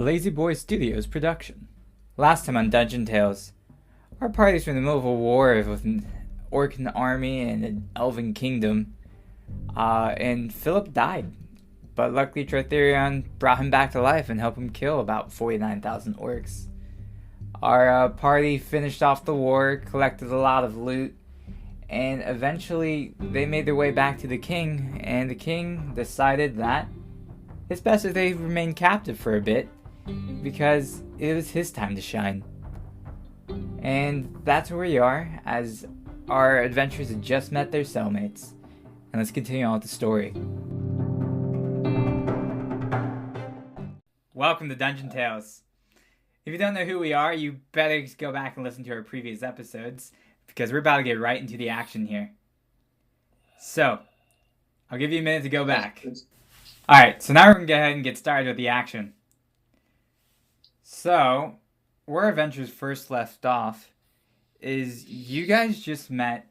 Lazy Boy Studios production. Last time on Dungeon Tales, our party's from the middle of a war with an Orcan army and an Elven kingdom, and Philip died. But luckily Tritherion brought him back to life and helped him kill about 49,000 orcs. Our party finished off the war, collected a lot of loot, and eventually they made their way back to the king, and the king decided that it's best if they remain captive for a bit, because it was his time to shine. And that's where we are, as our adventurers had just met their cellmates. And let's continue on with the story. Welcome to Dungeon Tales. If you don't know who we are, you better go back and listen to our previous episodes, because we're about to get right into the action here. So, I'll give you a minute to go back. Alright, so now we're going to go ahead and get started with the action. So, where our adventures first left off is you guys just met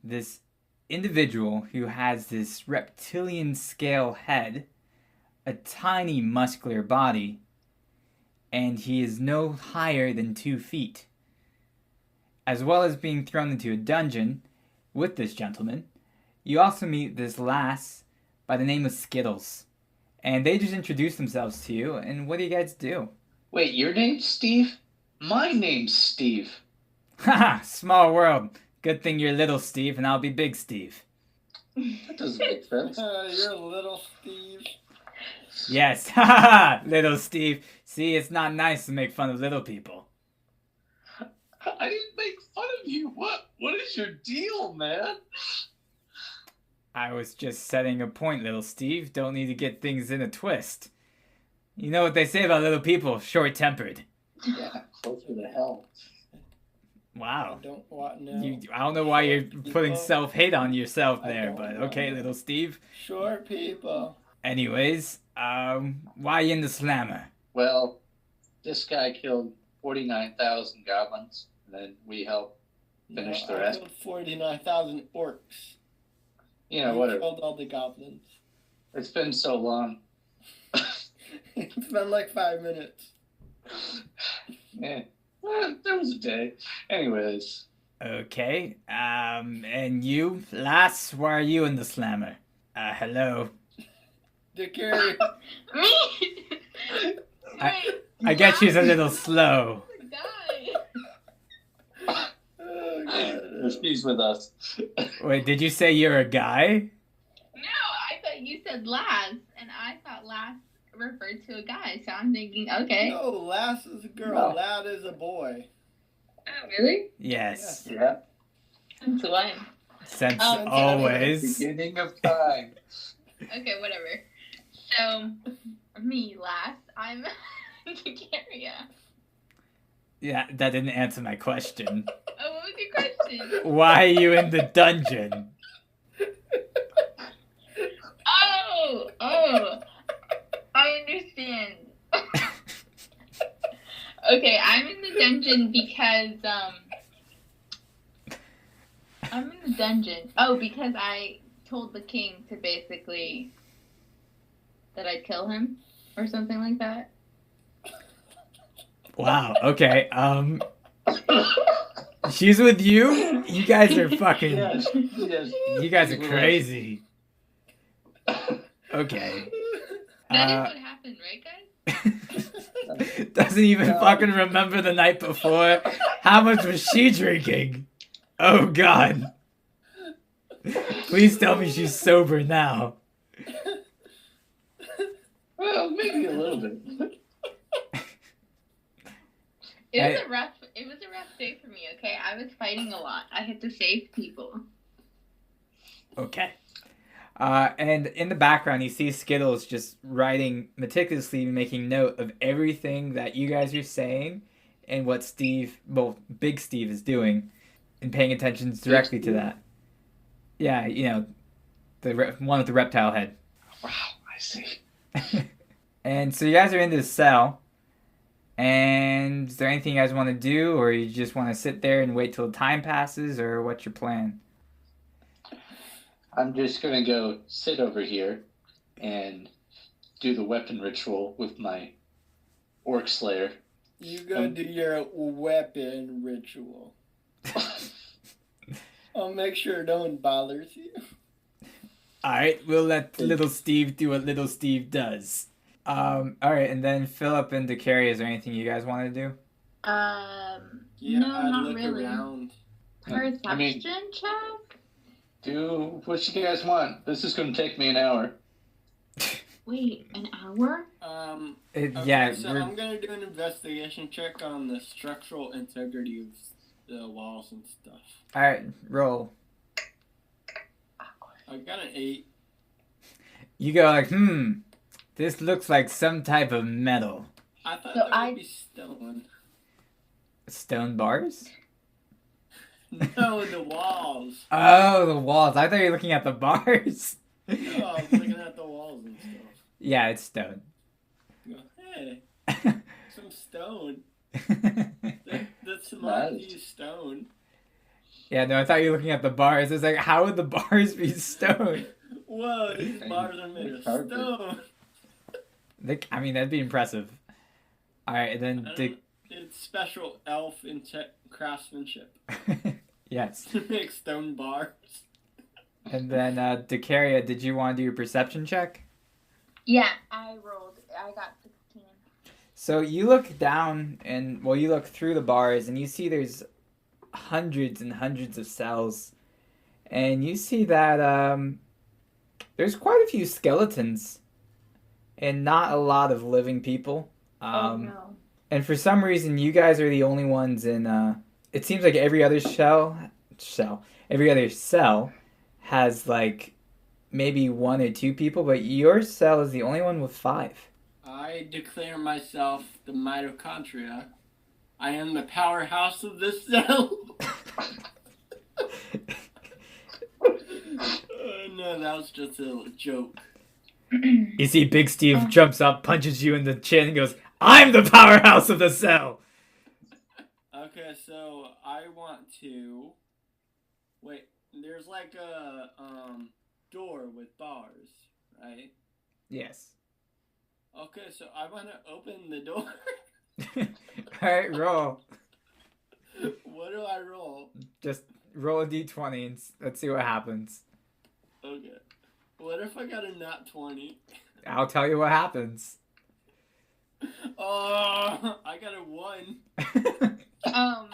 this individual who has this reptilian scale head, a tiny muscular body, and he is no higher than 2 feet. As well as being thrown into a dungeon with this gentleman, you also meet this lass by the name of Skittles. And they just introduce themselves to you, and what do you guys do? Wait, your name's Steve? My name's Steve. Haha, small world. Good thing you're little Steve, and I'll be big Steve. That doesn't make sense. You're little Steve. Yes, haha, little Steve. See, it's not nice to make fun of little people. I didn't make fun of you. What is your deal, man? I was just setting a point, little Steve. Don't need to get things in a twist. You know what they say about little people, short-tempered. Yeah, closer to hell. Wow. I I don't know why you're putting self-hate on yourself there, but okay, little Steve. Short people. Anyways, why are you in the slammer? Well, this guy killed 49,000 goblins, and then we helped finish the rest. I killed 49,000 orcs. You know, whatever. Killed all the goblins. It's been so long. It's been like 5 minutes. Yeah, well, there was a day. Anyways. Okay, and you, lass, why are you in the slammer? Hello. Dakaria. I get she's a little slow. She's with us. Wait, did you say you're a guy? No, I thought you said lass, and I thought lass referred to a guy, so I'm thinking, okay. No, lass is a girl, lad is a boy. Oh, really? Yes. Yeah. Since when? Since always. Beginning of time. Okay, whatever. So, me, lass, I'm Dakaria. Yeah, that didn't answer my question. Oh, what was your question? Why are you in the dungeon? Oh, I understand. Okay, I'm in the dungeon because, I'm in the dungeon. Oh, because I told the king to basically, that I'd kill him, or something like that. Wow, okay, she's with you? You guys are fucking... Yes. You guys are crazy. Okay. That is what happened, right, guys? Doesn't even fucking remember the night before. How much was she drinking? Oh, God. Please tell me she's sober now. Well, maybe a little bit. It was a rough day for me, okay? I was fighting a lot. I had to save people. Okay. And in the background, you see Skittles just writing meticulously, making note of everything that you guys are saying and what Big Steve is doing, and paying attention directly to that. Yeah, you know, the one with the reptile head. Wow, I see. And so you guys are in this cell. And is there anything you guys want to do, or you just want to sit there and wait till time passes, or what's your plan? I'm just going to go sit over here and do the weapon ritual with my Orc Slayer. You go do your weapon ritual. I'll make sure no one bothers you. Alright, we'll let little Steve do what little Steve does. Alright, and then Philip and Dakaria, is there anything you guys want to do? Yeah, No, I'd not look really. around. Perception check? Do what you guys want. This is going to take me an hour. Wait, an hour? Yeah, So I'm gonna do an investigation check on the structural integrity of the walls and stuff. Alright, roll. I got an 8. You go like, this looks like some type of metal. I thought So that would be stone. Stone bars? No, the walls. Oh, the walls. I thought you were looking at the bars. No, I was looking at the walls and stuff. Yeah, it's stone. Go, hey, some stone. That's smart to use stone. Yeah, no, I thought you were looking at the bars. It's like, how would the bars be stone? Whoa, these bars are made of stone. I mean, that'd be impressive. Alright, then... It's special elf craftsmanship. Yes. To make stone bars. And then, Dakaria, did you want to do your perception check? Yeah, I rolled. I got 16. So you look down and, well, you look through the bars and you see there's hundreds and hundreds of cells. And you see that there's quite a few skeletons and not a lot of living people. Oh, no. And for some reason, you guys are the only ones in, it seems like every other every other cell has like maybe 1 or 2 people, but your cell is the only one with 5. I declare myself the mitochondria. I am the powerhouse of this cell. No, that was just a joke. You see Big Steve jumps up, punches you in the chin, and goes, I'm the powerhouse of the cell! Okay, so I want to... Wait, there's like a door with bars, right? Yes. Okay, so I want to open the door. Alright, roll. What do I roll? Just roll a d20 and let's see what happens. Okay. What if I got a nat 20? I'll tell you what happens. Oh, I got a 1. Oh,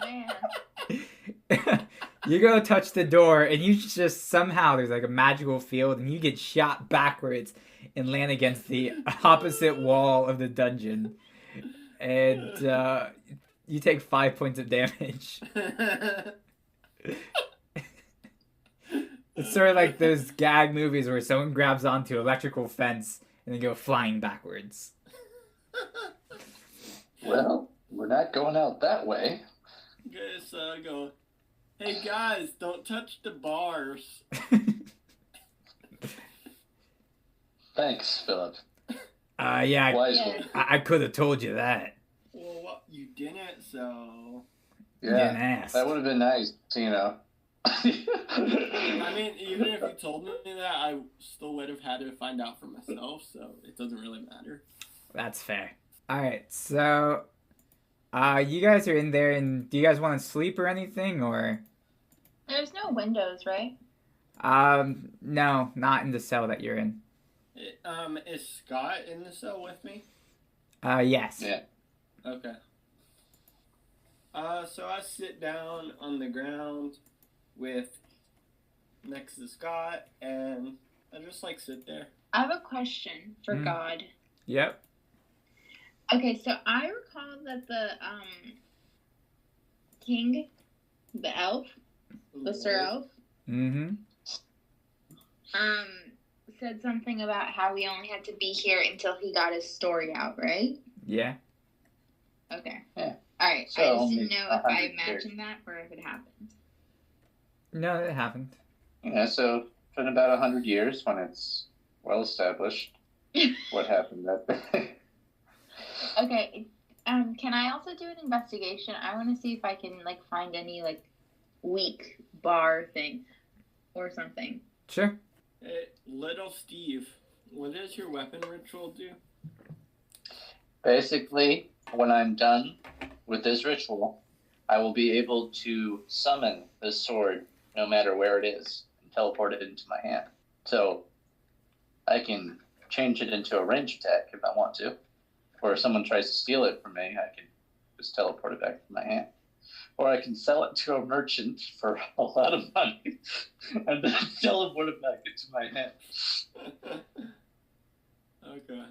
man. You go touch the door and you just somehow, there's like a magical field and you get shot backwards and land against the opposite wall of the dungeon. And you take 5 points of damage. It's sort of like those gag movies where someone grabs onto an electrical fence and then go flying backwards. Well, we're not going out that way. Okay, so I go, hey guys, don't touch the bars. Thanks, Philip. Yeah, Wisely. I could have told you that. Well, what, you didn't, so... You didn't ask. That would have been nice, you know. I mean, even if you told me that, I still would have had to find out for myself, so it doesn't really matter. That's fair. Alright, so... you guys are in there, and do you guys want to sleep or anything, or...? There's no windows, right? No, not in the cell that you're in. Is Scott in the cell with me? Yes. Yeah. Okay. So I sit down on the ground next to Scott, and I just, sit there. I have a question for God. Yep. Okay, so I recall that the, king, the elf, the Sir Elf, said something about how we only had to be here until he got his story out, right? Yeah. Okay. Yeah. Alright, So I just only didn't know if I 100 imagined that or if it happened. No, it happened. Yeah, so in about 100 years, when it's well established, what happened that day. Okay, can I also do an investigation? I want to see if I can, find any, weak bar thing or something. Sure. Hey, little Steve, what does your weapon ritual do? Basically, when I'm done with this ritual, I will be able to summon this sword no matter where it is and teleport it into my hand. So I can change it into a range attack if I want to. Or if someone tries to steal it from me, I can just teleport it back to my hand. Or I can sell it to a merchant for a lot of money and then teleport it back into my hand. Okay.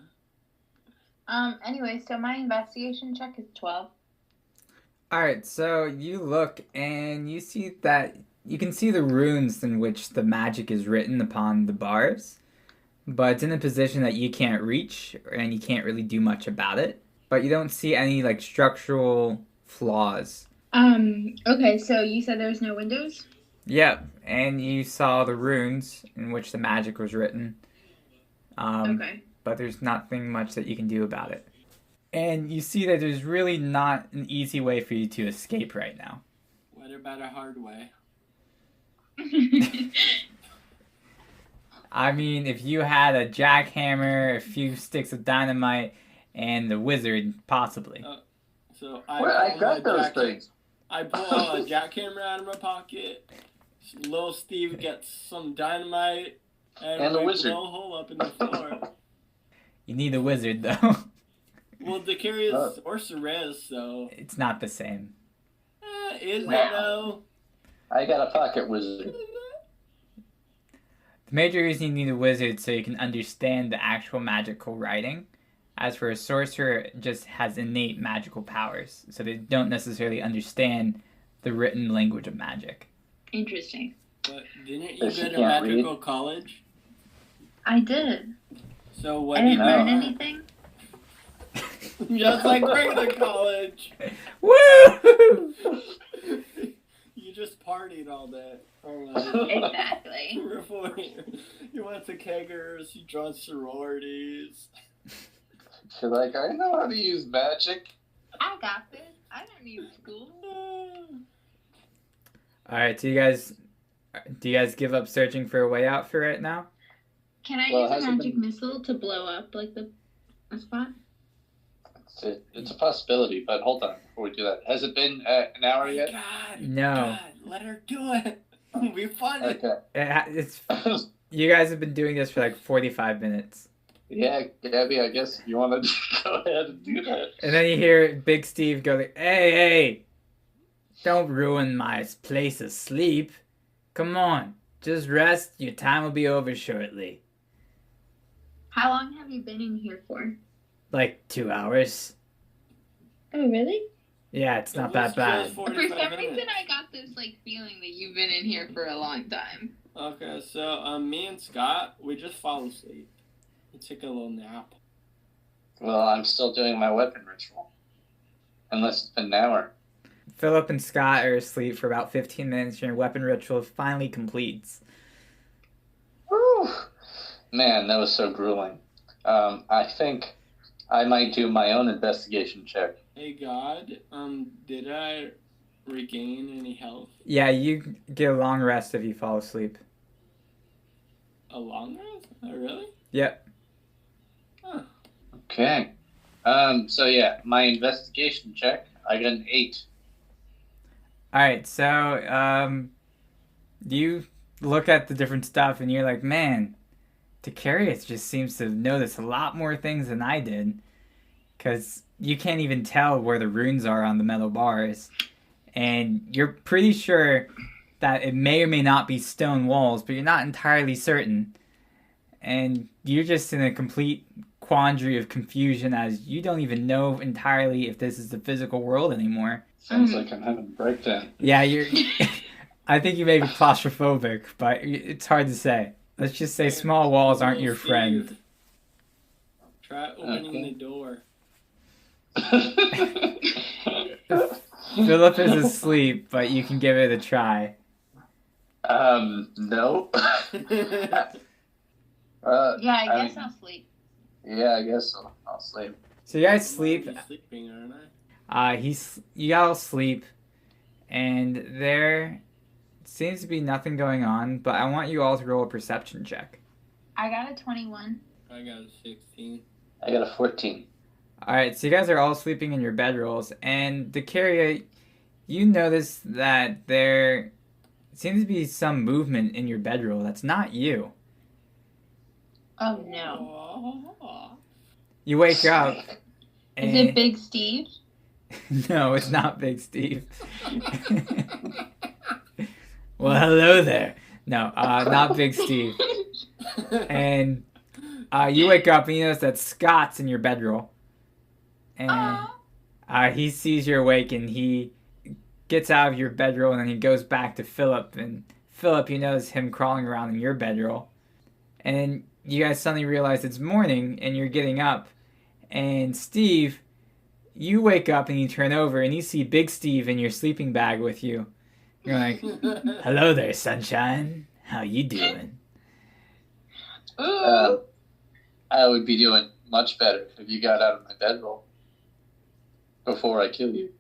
Anyway, so my investigation check is 12. Alright, so you look and you see that you can see the runes in which the magic is written upon the bars, but it's in a position that you can't reach and you can't really do much about it. But you don't see any like structural flaws. Okay, so you said there's no windows? Yep, and you saw the runes in which the magic was written. Okay. But there's nothing much that you can do about it. And you see that there's really not an easy way for you to escape right now. What about a hard way? I mean, if you had a jackhammer, a few sticks of dynamite, and the wizard, possibly. So I got those things. I pull a jackhammer out of my pocket. Little Steve gets some dynamite, and the we wizard. blow a hole up in the floor. You need a wizard, though. Well, Dakaria is sorceress, so... It's not the same. Is it, Wow. though? I got a pocket wizard. The major reason you need a wizard is so you can understand the actual magical writing. As for a sorcerer, it just has innate magical powers, so they don't necessarily understand the written language of magic. Interesting. But didn't you But she go to can't magical read. college? I did. So what I did you didn't learn learn? anything. Just like regular college. Woo! You just partied all day. Exactly. Before you went to keggers, you joined sororities. You're like, I know how to use magic. I got this. I don't need school. Alright, so do you guys give up searching for a way out for right now? Can I Well, use a has it magic been- missile to blow up like a spot? It's a possibility, but hold on before we do that. Has it been an hour yet? God, No. God, let her do it. It'll be funny. Okay. It's you guys have been doing this for like 45 minutes. Yeah, Gabie, I guess you want to go ahead and do that. And then you hear Big Steve go like, hey, don't ruin my place of sleep. Come on, just rest. Your time will be over shortly. How long have you been in here for? Like 2 hours. Oh, really? Yeah, it's not that bad. For some reason, I got this like feeling that you've been in here for a long time. Okay, so me and Scott, we just fall asleep. We took a little nap. Well, I'm still doing my weapon ritual. Unless it's been an hour. Philip and Scott are asleep for about 15 minutes and your weapon ritual finally completes. Woo! Man, that was so grueling. I think I might do my own investigation check. Hey God, did I regain any health? Yeah, you get a long rest if you fall asleep. A long rest? Oh, really? Yep. Huh. Okay. So yeah, my investigation check, I got an 8. Alright, so, you look at the different stuff and you're like, man, Dakaria just seems to notice a lot more things than I did. Because you can't even tell where the runes are on the metal bars. And you're pretty sure that it may or may not be stone walls, but you're not entirely certain. And you're just in a complete quandary of confusion as you don't even know entirely if this is the physical world anymore. Sounds like I'm having a breakdown. Yeah, you're... I think you may be claustrophobic, but it's hard to say. Let's just say small walls aren't your friend. Steve, try opening the door. Philip is asleep, but you can give it a try. No. Yeah, I guess mean, I'll sleep. Yeah, I guess I'll sleep. So you guys sleep. I'm sleeping, aren't I? You all sleep, and there seems to be nothing going on. But I want you all to roll a perception check. I got a 21. I got a 16. I got a 14. All right, so you guys are all sleeping in your bedrolls, and Dakaria, you notice that there seems to be some movement in your bedroll. That's not you. Oh no. Aw. You wake up, Is and it Big Steve? no, it's not Big Steve. Well, hello there. No, not Big Steve. And you wake up and you notice that Scott's in your bedroll. And Aw. he sees you're awake and he gets out of your bedroll and then he goes back to Philip. And Philip, you notice him crawling around in your bedroll. And you guys suddenly realize it's morning and you're getting up. And Steve, you wake up and you turn over and you see Big Steve in your sleeping bag with you. You're like, hello there, sunshine. How you doing? Ooh. I would be doing much better if you got out of my bedroll before I kill you.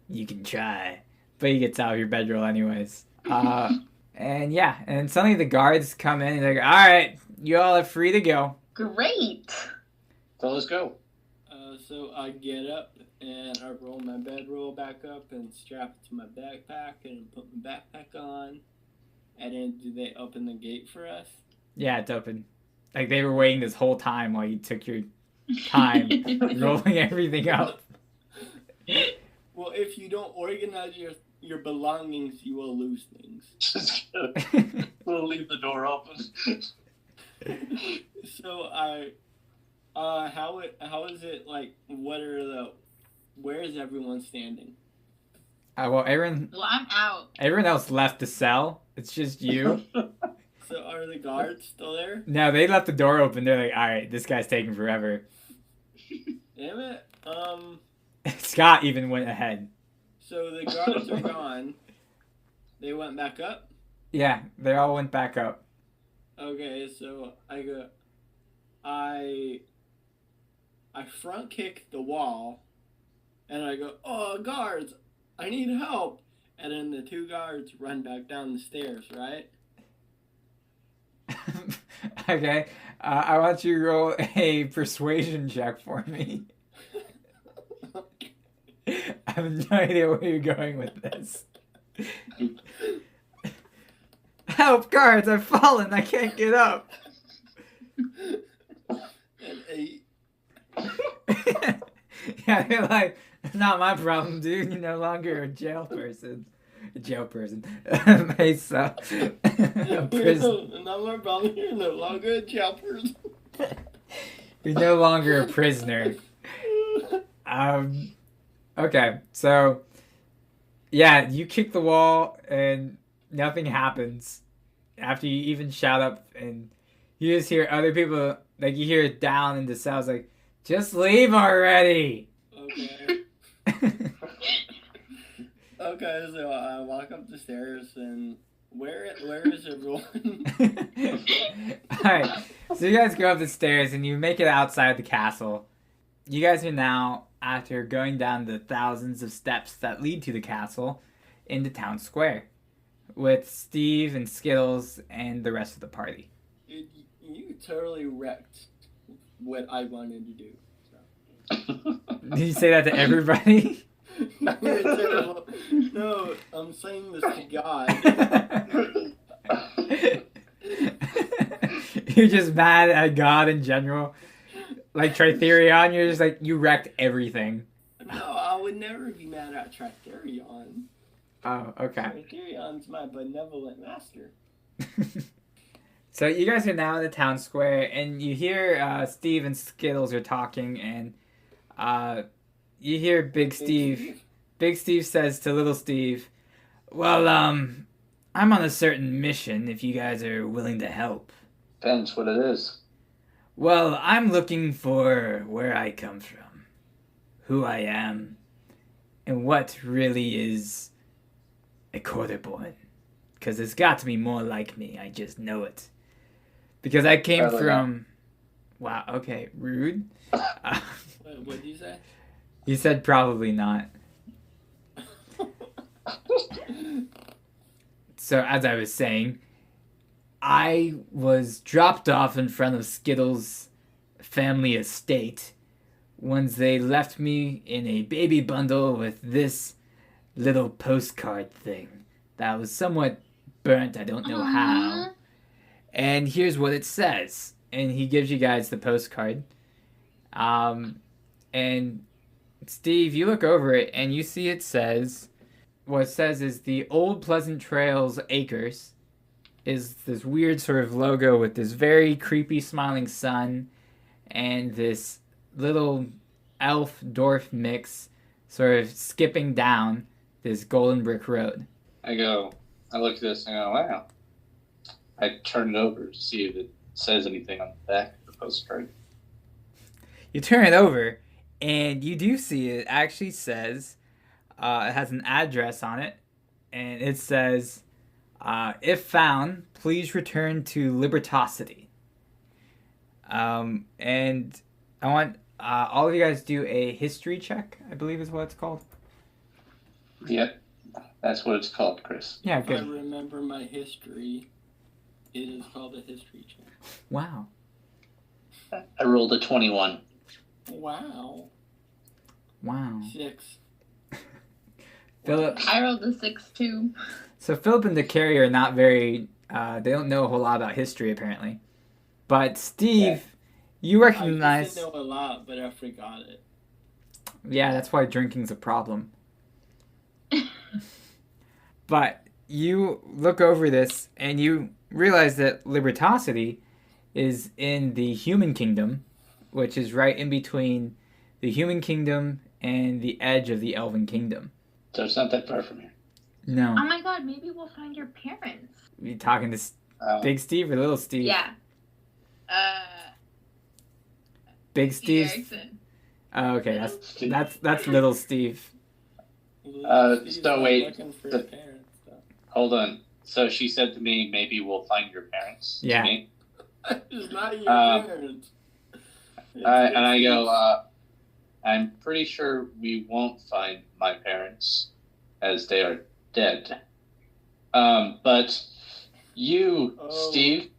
You can try. But he gets out of your bedroll anyways. And yeah, and suddenly the guards come in and they're like, alright, you all are free to go. Great. So let's go. So I get up and I roll my bedroll back up and strap it to my backpack and put my backpack on. And then do they open the gate for us? Yeah, it's open. Like they were waiting this whole time while you took your time rolling everything up. Well, if you don't organize your belongings, you will lose things. Just we'll leave the door open. So how is it like? Where is everyone standing? Well, everyone Well, I'm out. else left the cell. It's just you. So are the guards still there? No, they left the door open. They're like, all right, this guy's taking forever. Damn it. Scott even went ahead. So the guards are gone. They went back up? Yeah, they all went back up. Okay, so I front kick the wall and I go, oh, guards, I need help. And then the two guards run back down the stairs, right? Okay, I want you to roll a persuasion check for me. I have no idea where you're going with this. Help, guards, I've fallen, I can't get up. An 8. Yeah, they're like, it's not my problem, dude. You're no longer a jail person. A jail person. Mesa. A prison. Not my problem, you're no longer a jail person. You're no longer a prisoner. Okay, so yeah, you kick the wall and nothing happens. After you even shout up and you just hear other people, like you hear it down in the cells, like, just leave already. Okay. Okay, so I walk up the stairs and where is everyone? Alright, so you guys go up the stairs and you make it outside the castle. You guys are now, after going down the thousands of steps that lead to the castle, into town square, with Steve and Skittles and the rest of the party. You totally wrecked what I wanted to do. Did you say that to everybody? No, I'm saying this to God. You're just mad at God in general? Like Tritherion, you're just like, you wrecked everything. No, I would never be mad at Tritherion. Oh, okay. Tritherion my benevolent master. So you guys are now in the town square, and you hear Steve and Skittles are talking, and you hear Big Steve. Big Steve says to Little Steve, well, I'm on a certain mission if you guys are willing to help. Depends what it is. Well, I'm looking for where I come from, who I am, and what really is a quarterborn. Because there's got to be more like me, I just know it. Because I came from... Wow, okay, rude. What did you say? You said probably not. So, as I was saying, I was dropped off in front of Skittles' family estate once they left me in a baby bundle with this little postcard thing that was somewhat burnt. I don't know how. And here's what it says. And he gives you guys the postcard. And Steve, you look over it and you see it says, what it says is the Old Pleasant Trails Acres is this weird sort of logo with this very creepy smiling sun and this little elf dwarf mix sort of skipping down this golden brick road. I look at this and I go, wow. I turn it over to see if it says anything on the back of the postcard. You turn it over, and you do see it actually says, it has an address on it, and it says, if found, please return to Libertosity. And I want all of you guys to do a history check, I believe is what it's called. Yep, that's what it's called, Chris. Yeah, If good. I remember my history, it is called a history check. Wow. I rolled a 21. Wow. Wow. 6. Philip. I rolled a 6 too. So Philip and Dakaria are not very, they don't know a whole lot about history apparently. But Steve, you I recognize... used to know a lot, but I forgot it. Yeah, that's why drinking's a problem. But you look over this and you realize that Libertosity is in the human kingdom, which is right in between the human kingdom and the edge of the elven kingdom. So it's not that far from here. No. Oh my god, maybe we'll find your parents. You talking to Big Steve or Little Steve? Yeah. Big Steve. Erickson. Oh, okay, that's Little Steve. He's so wait, looking for the- his parents, though. Hold on. So she said to me, maybe we'll find your parents. Yeah. To me. It's not your parents. And I go, I'm pretty sure we won't find my parents as they are dead. But you, Oh. Steve,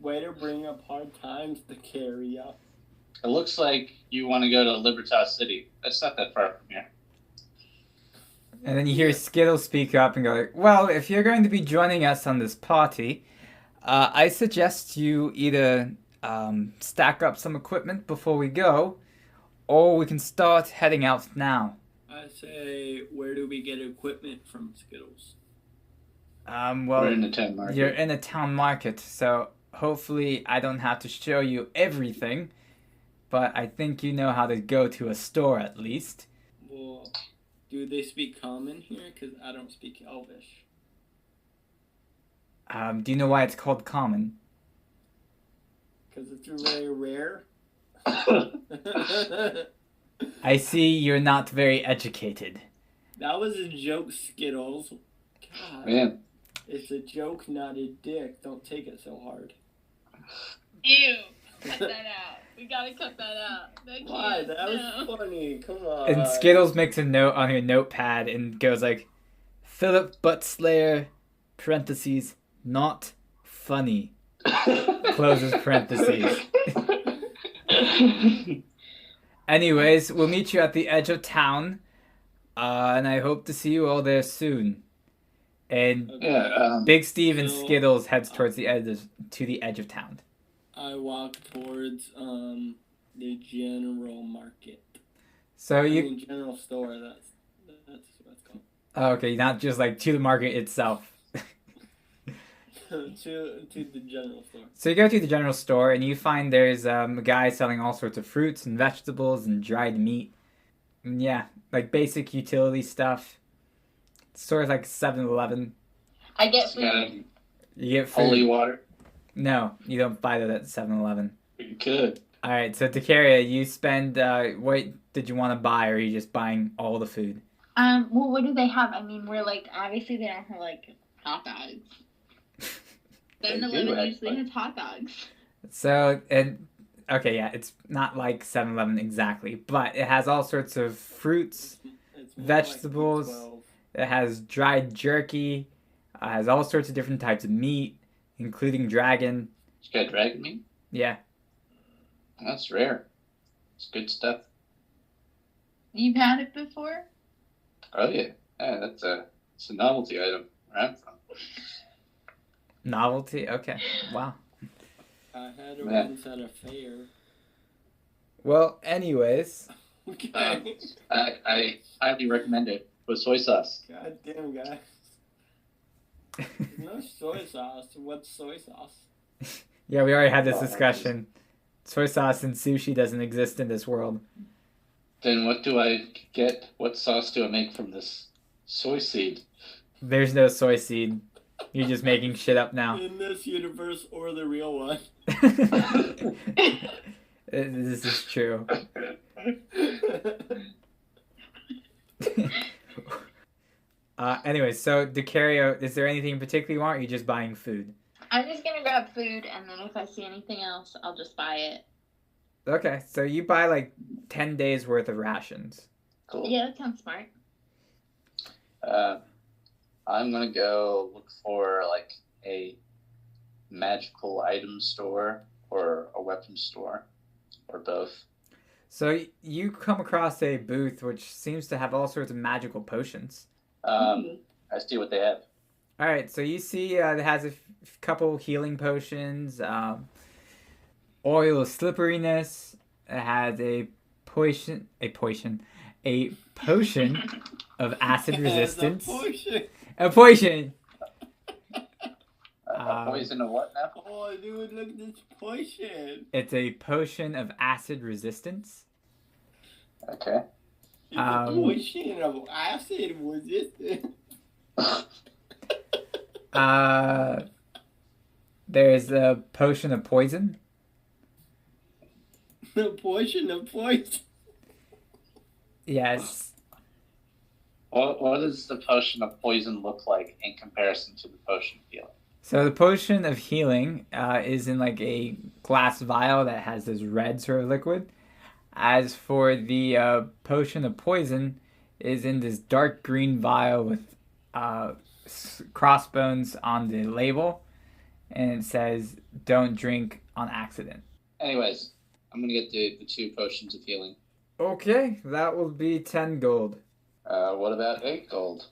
Way to bring up hard times to carry up. it looks like you want to go to Libertas City. That's not that far from here. And then you hear Skittle speak up and go like, well, if you're going to be joining us on this party, I suggest you either stack up some equipment before we go, or we can start heading out now. I say, where do we get equipment from, Skittles? Well, We're in the town market. you're in a town market, so hopefully I don't have to show you everything, but I think you know how to go to a store at least. Well, do they speak common here? Because I don't speak Elvish. Do you know why it's called common? Because it's very rare. I see you're not very educated. That was a joke, Skittles. God. Man, It's a joke, not a dick. Don't take it so hard. Ew. Cut that out. We gotta cut that out. That Why? can't- That no. was funny. Come on. And Skittles makes a note on her notepad and goes like, Philip Buttslayer, parentheses, not funny, closes parentheses. Anyways, we'll meet you at the edge of town, and I hope to see you all there soon. And yeah, Big Steve and So- Skittles heads towards the edge of town. I walk towards the general market. So I you, mean, general store. That's what it's called. oh, okay, not just like to the market itself. to the general store. So you go to the general store and you find there's a guy selling all sorts of fruits and vegetables and dried meat. And yeah, like basic utility stuff. It's sort of like 7-Eleven. I get got food. You get food. holy water. No, you don't buy that at 7-Eleven. We could. All right, so Dakaria, you spend, what did you want to buy, or are you just buying all the food? Well, what do they have? I mean, we're like, obviously they don't have like hot dogs. They do, 7-Eleven usually actually. has hot dogs. So, and, okay, yeah, it's not like 7-Eleven exactly, but it has all sorts of fruits. It's more Vegetables. Like 12. It has dried jerky, has all sorts of different types of meat, including dragon. You got dragon meat? Yeah. That's rare. It's good stuff. You've had it before? Oh yeah, it's a novelty item where I'm from. Novelty? Okay. Wow. I had it Yeah. once at a fair. Well, anyways. Okay. I highly recommend it with soy sauce. God damn, guys. There's no soy sauce. What's soy sauce? Yeah, we already had this discussion. Soy sauce and sushi doesn't exist in this world. Then what do I get? What sauce do I make from this soy seed? There's no soy seed. You're just making shit up now. In this universe or the real one. This is true. Anyway, so Dakaria, is there anything in particular you want, or are you just buying food? I'm just gonna grab food, and then if I see anything else, I'll just buy it. Okay, so you buy like 10 days worth of rations. Cool. Yeah, that sounds smart. I'm gonna go look for like a magical item store or a weapon store or both. So you come across a booth which seems to have all sorts of magical potions. I see what they have. All right, so you see it has a couple healing potions, oil of slipperiness. It has a potion of acid resistance. A potion. Poison of what now? Oh, dude, look at this potion. It's a potion of acid resistance. Okay. It's a potion of acid resistance. There's a potion of poison. The potion of poison. Yes. What does the potion of poison look like in comparison to the potion of healing? So the potion of healing is in like a glass vial that has this red sort of liquid. As for the potion of poison, is in this dark green vial with crossbones on the label, and it says "Don't drink on accident." Anyways, I'm gonna get the 2 potions of healing. Okay, that will be 10 gold. What about 8 gold?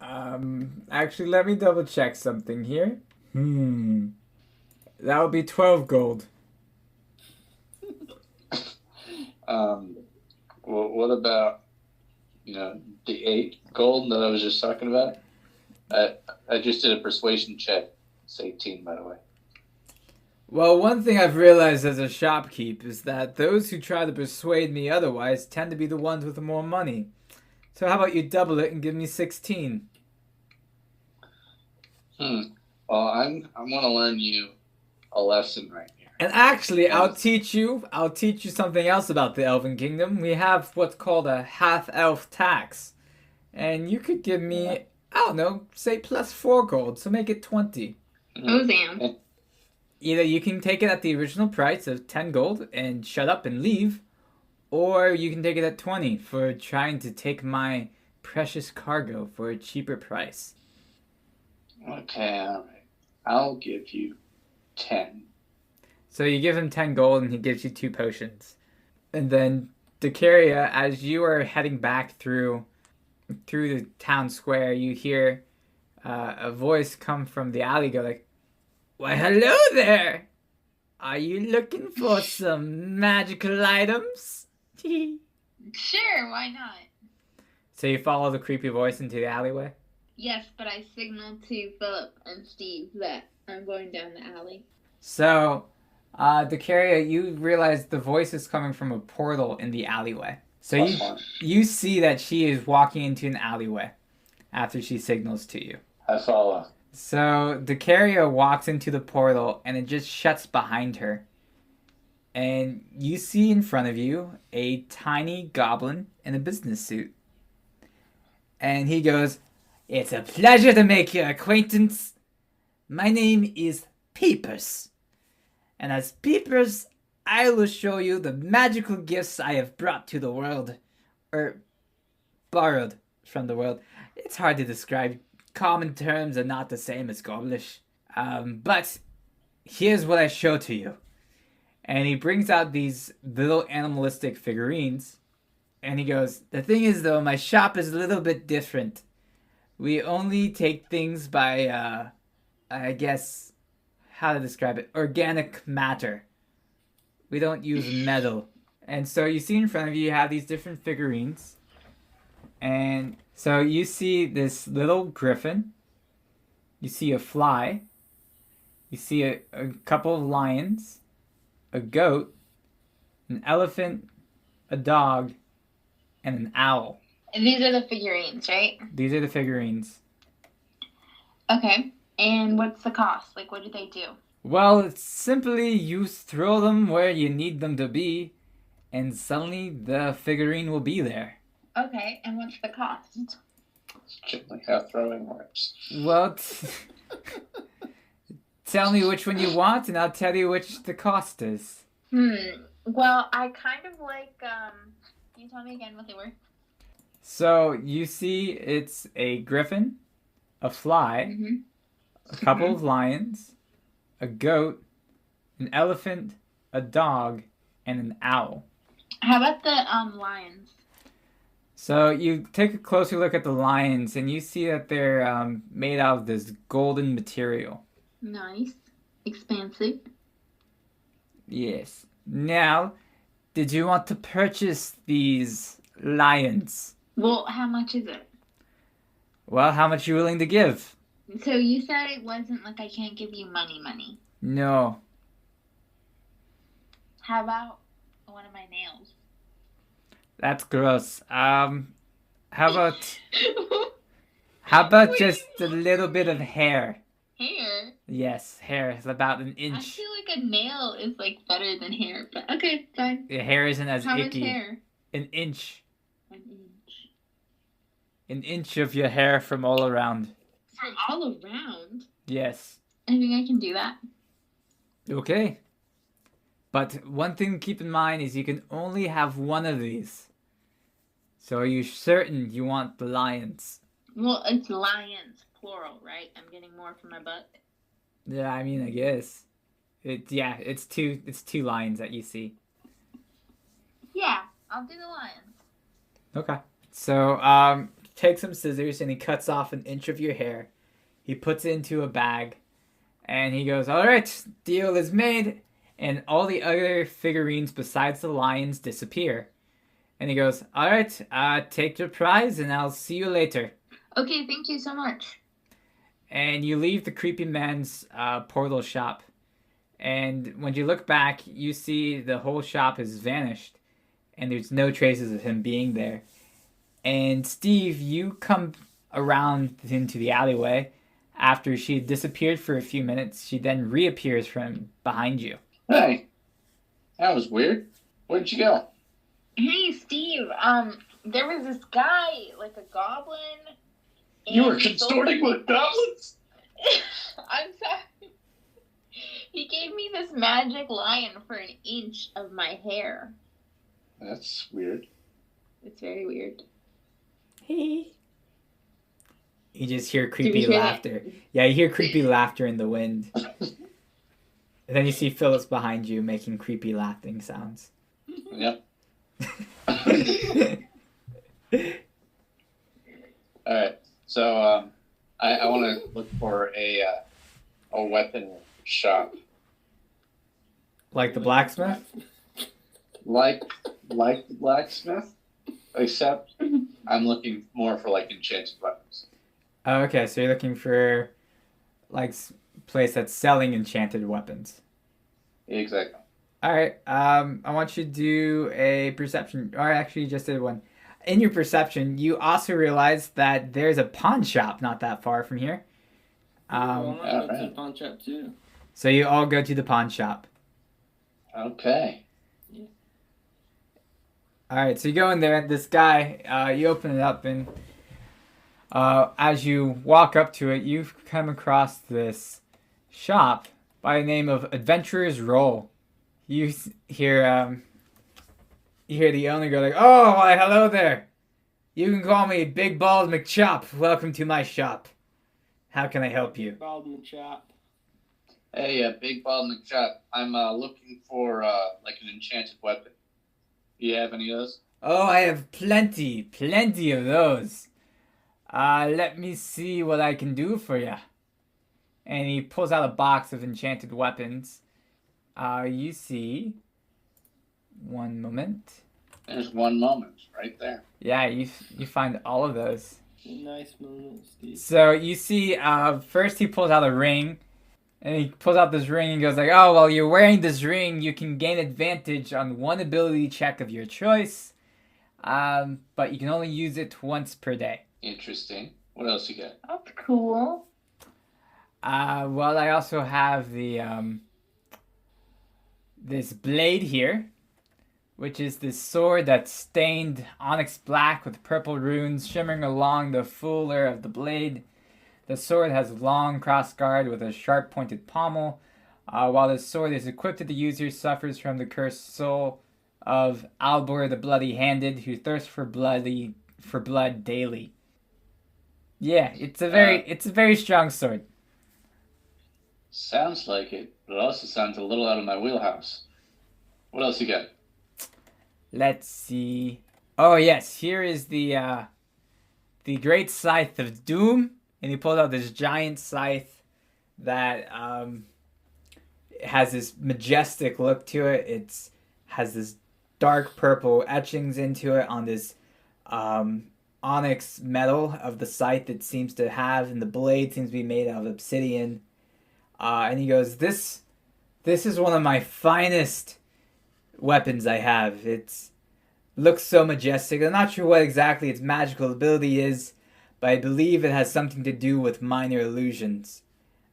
Actually, let me double check something here. That would be 12 gold. What about, the 8 gold that I was just talking about? I just did a persuasion check. It's 18, by the way. Well, one thing I've realized as a shopkeep is that those who try to persuade me otherwise tend to be the ones with more money. So how about you double it and give me 16? Well, I'm going to learn you a lesson right here. And actually, I'll teach you something else about the Elven Kingdom. We have what's called a half-elf tax. And you could give me, I don't know, say plus 4 gold, so make it 20. Oh, damn. Either you can take it at the original price of 10 gold and shut up and leave, or you can take it at 20 for trying to take my precious cargo for a cheaper price. Okay, alright. I'll give you 10. So you give him 10 gold and he gives you 2 potions. And then Dakaria, as you are heading back through the town square, you hear a voice come from the alley go like, "Why, hello there! Are you looking for some magical items?" Sure, why not? So you follow the creepy voice into the alleyway? Yes, but I signaled to Philip and Steve that I'm going down the alley. So, Dakaria, you realize the voice is coming from a portal in the alleyway. So you see that she is walking into an alleyway after she signals to you. I follow. So Dakaria walks into the portal and it just shuts behind her. And you see in front of you a tiny goblin in a business suit. And he goes, "It's a pleasure to make your acquaintance. My name is Peepers. And as Peepers, I will show you the magical gifts I have brought to the world. Or borrowed from the world. It's hard to describe. Common terms are not the same as Goblish. But here's what I show to you." And he brings out these little animalistic figurines. And he goes, the thing is, though, my shop is a little bit different. We only take things by, I guess, how to describe it, organic matter. We don't use metal. And so you see in front of you have these different figurines. And so you see this little griffin. You see a fly. You see a couple of lions. A goat. An elephant. A dog. And an owl. And these are the figurines, right? These are the figurines. Okay. And what's the cost? Like, what do they do? Well, it's simply you throw them where you need them to be, and suddenly the figurine will be there. Okay. And what's the cost? It's generally how throwing works. Well, tell me which one you want, and I'll tell you which the cost is. Well, I kind of like, can you tell me again what they were? So, you see it's a griffin, a fly, a couple of lions, a goat, an elephant, a dog, and an owl. How about the lions? So, you take a closer look at the lions, and you see that they're made out of this golden material. Nice. Expansive. Yes. Now, did you want to purchase these lions? Well, how much is it? Well, how much are you willing to give? So you said it wasn't like I can't give you money. No. How about one of my nails? That's gross. How about just a little bit of hair? Hair? Yes, hair is about an I inch. feel like a nail is like better than hair, but okay, fine. The hair isn't as How much icky. hair? An inch. An inch. An inch of your hair from all around. From all around? Yes. I think I can do that. Okay. But one thing to keep in mind is you can only have one of these. So are you certain you want the lions? Well, it's lions, plural, right? I'm getting more for my buck. Yeah, I mean, I guess. It's two lions that you see. Yeah, I'll do the lions. Okay. So, take some scissors and he cuts off an inch of your hair. He puts it into a bag. And he goes, all right, deal is made. And all the other figurines besides the lions disappear. And he goes, all right, take your prize and I'll see you later. Okay, thank you so much. And you leave the creepy man's portal shop. And when you look back, you see the whole shop has vanished. And there's no traces of him being there. And Steve, you come around into the alleyway. After she had disappeared for a few minutes, she then reappears from behind you. Hey, that was weird. Where'd you go? Hey, Steve, there was this guy, like a goblin. You were and consorting with goblins? I'm sorry. He gave me this magic lion for an inch of my hair. That's weird. It's very weird. Hey. You just hear Did creepy you hear laughter. Yeah, you hear creepy laughter in the wind. And then you see Phyllis behind you making creepy laughing sounds. Yep. Alright, so I want to look for a weapon shop. Like the blacksmith? Like the blacksmith, except I'm looking more for like enchanted weapons. Oh, okay, so you're looking for like place that's selling enchanted weapons. Exactly. All right. I want you to do a perception, or actually, you just did one. In your perception, you also realize that there's a pawn shop not that far from here. I want to go to the alright. pawn shop too. So you all go to the pawn shop. Okay. All right. So you go in there. This guy, you open it up, and as you walk up to it, you come across this shop by the name of Adventurer's Roll. You hear the owner go like, "Oh, why, hello there. You can call me Big Bald McChop. Welcome to my shop. How can I help you?" Baldwin shop. Hey, big bald in the shop. I'm looking for like an enchanted weapon. Do you have any of those? Oh, I have plenty of those. Let me see what I can do for you. And he pulls out a box of enchanted weapons. You see. One moment. There's one moment right there. Yeah, you find all of those. Nice moment, Steve. So you see, first he pulls out a ring, and he pulls out this ring and goes like, "Oh, well, you're wearing this ring. You can gain advantage on one ability check of your choice, but you can only use it once per day." Interesting. What else you got? That's cool. Well, I also have the this blade here, which is this sword that's stained onyx black with purple runes shimmering along the fuller of the blade. The sword has a long crossguard with a sharp pointed pommel. While the sword is equipped, the user suffers from the cursed soul of Albor the Bloody Handed, who thirsts for blood daily. Yeah, it's a very strong sword. Sounds like it, but it also sounds a little out of my wheelhouse. What else you got? Let's see. Oh yes, here is the Great Scythe of Doom, and he pulled out this giant scythe that has this majestic look to it. It has this dark purple etchings into it on this onyx metal of the scythe it seems to have, and the blade seems to be made out of obsidian. And he goes, "This is one of my finest weapons I have. It looks so majestic. I'm not sure what exactly its magical ability is, but I believe it has something to do with minor illusions.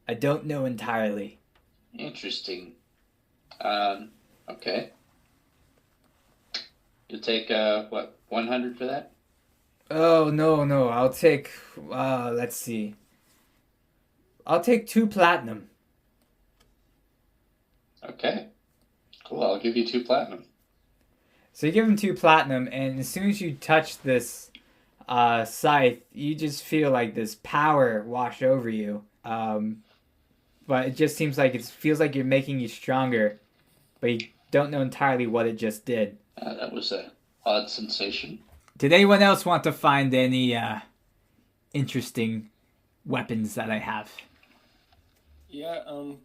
I don't know entirely." Interesting. Okay. You'll take, 100 for that? Oh, no. I'll take, let's see. I'll take 2 platinum. Okay. Cool, I'll give you 2 platinum. So you give him 2 platinum, and as soon as you touch this scythe, you just feel like this power wash over you. But it just seems like it feels like you're making you stronger, but you don't know entirely what it just did. That was a odd sensation. Did anyone else want to find any interesting weapons that I have? Yeah,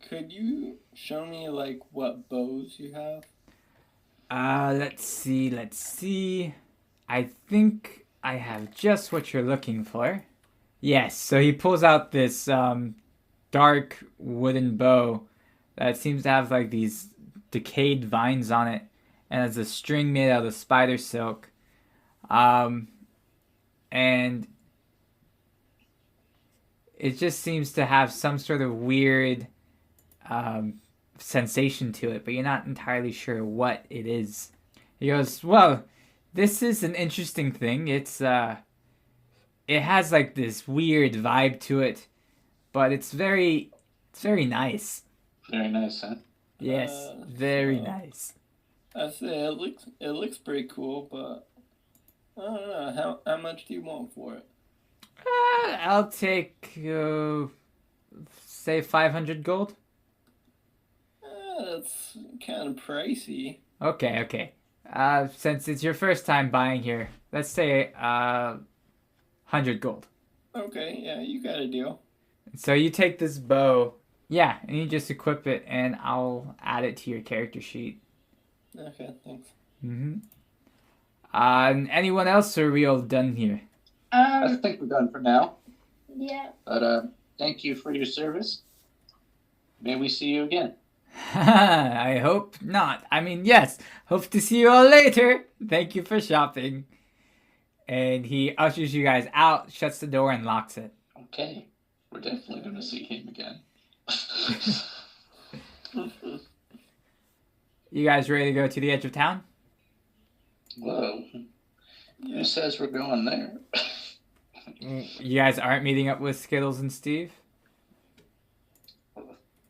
could you show me, like, what bows you have? Let's see. I think I have just what you're looking for. Yes, so he pulls out this dark wooden bow that seems to have like these decayed vines on it, and has a string made out of spider silk. And it just seems to have some sort of weird sensation to it, but you're not entirely sure what it is. He goes, "Well, this is an interesting thing. It has like this weird vibe to it, but it's very nice." Very nice, huh? Yes, very nice. I say it looks pretty cool, but I don't know how much do you want for it? I'll take say 500 gold. That's kind of pricey. Okay. Since it's your first time buying here, let's say 100 gold. Okay, yeah, you got a deal. So you take this bow, yeah, and you just equip it, and I'll add it to your character sheet. Okay, thanks. And anyone else, or are we all done here? I think we're done for now. Yeah. But thank you for your service. May we see you again. I hope not. I mean, yes. Hope to see you all later. Thank you for shopping. And he ushers you guys out, shuts the door, and locks it. Okay. We're definitely going to see him again. You guys ready to go to the edge of town? Whoa. Who says we're going there? You guys aren't meeting up with Skittles and Steve?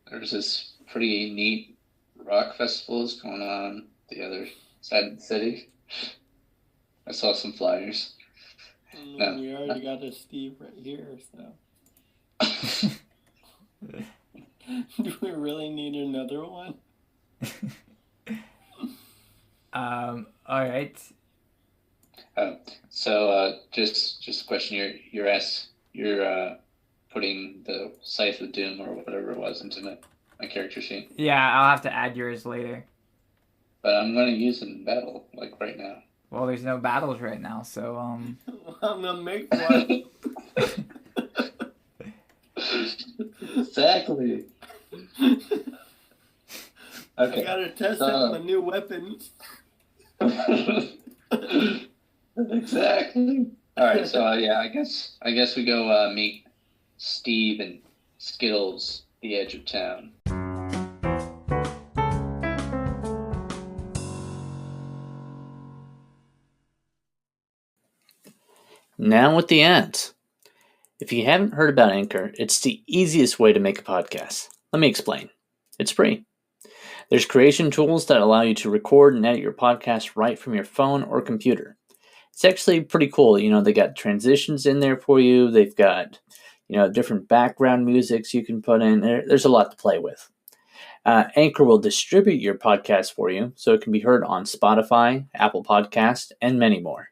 There's this pretty neat rock festivals going on the other side of the city. I saw some flyers. No, we already got a Steve right here, so. Do we really need another one? All right. Just a question. You're putting the Scythe of Doom or whatever it was into my character sheet. Yeah, I'll have to add yours later. But I'm gonna use it in battle, like right now. Well, there's no battles right now, so I'm gonna make one. Exactly. Okay. I gotta test out my new weapons. Exactly. All right. So I guess we go meet Steve and Skittles, the edge of town. Now with the ads. If you haven't heard about Anchor, it's the easiest way to make a podcast. Let me explain. It's free. There's creation tools that allow you to record and edit your podcast right from your phone or computer. It's actually pretty cool. They got transitions in there for you. They've got, different background musics you can put in. There's a lot to play with. Anchor will distribute your podcast for you so it can be heard on Spotify, Apple Podcast, and many more.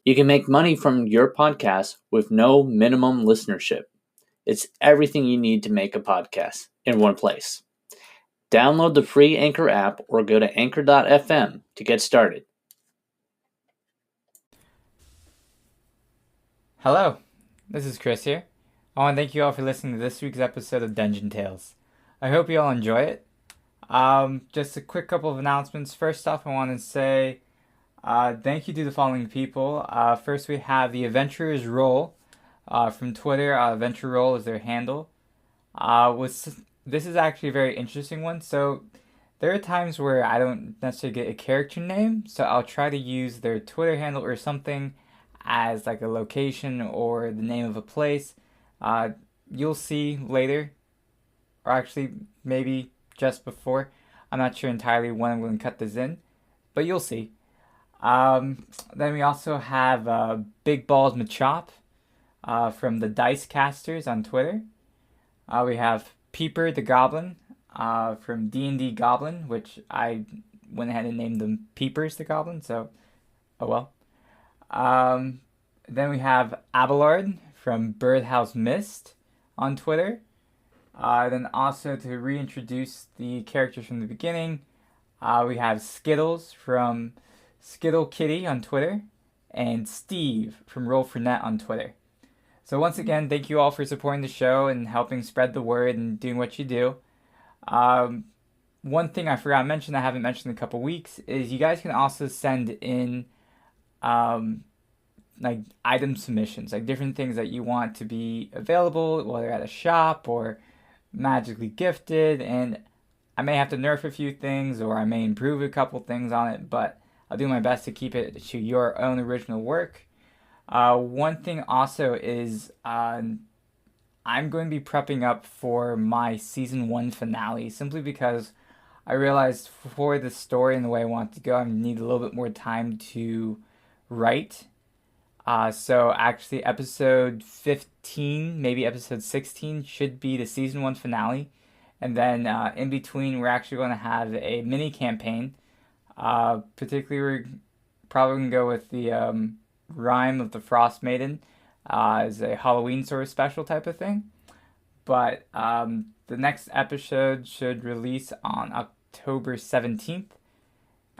You can make money from your podcast with no minimum listenership. It's everything you need to make a podcast in one place. Download the free Anchor app or go to anchor.fm to get started. hello, this is Chris here. I want to thank you all for listening to this week's episode of Dungeon Tales. I hope you all enjoy it. Just a quick couple of announcements. First off, I want to say thank you to the following people. First, we have the Adventurers Roll from Twitter. Adventure Roll is their handle. This is actually a very interesting one. So there are times where I don't necessarily get a character name, so I'll try to use their Twitter handle or something as like a location or the name of a place. You'll see later, or actually maybe just before. I'm not sure entirely when I'm going to cut this in, but you'll see. Then we also have Big Balls Machop from the Dice Casters on Twitter. We have Peeper the Goblin from D&D Goblin, which I went ahead and named them Peepers the Goblin, so oh well. Then we have Abelard from Birdhouse Mist on Twitter. Then also to reintroduce the characters from the beginning, we have Skittles from Skittle Kitty on Twitter, and Steve from Roll4Net on Twitter. So once again, thank you all for supporting the show and helping spread the word and doing what you do. One thing I forgot to mention, I haven't mentioned in a couple weeks, is you guys can also send in like item submissions, like different things that you want to be available, whether at a shop or magically gifted. And I may have to nerf a few things, or I may improve a couple things on it, but I'll do my best to keep it to your own original work. One thing also is I'm going to be prepping up for my Season 1 finale, simply because I realized for the story and the way I want it to go, I need a little bit more time to write. So actually episode 15, maybe episode 16 should be the Season 1 finale. And then in between, we're actually going to have a mini campaign. Particularly, we're probably going to go with the Rime of the Frost Maiden as a Halloween sort of special type of thing. But the next episode should release on October 17th.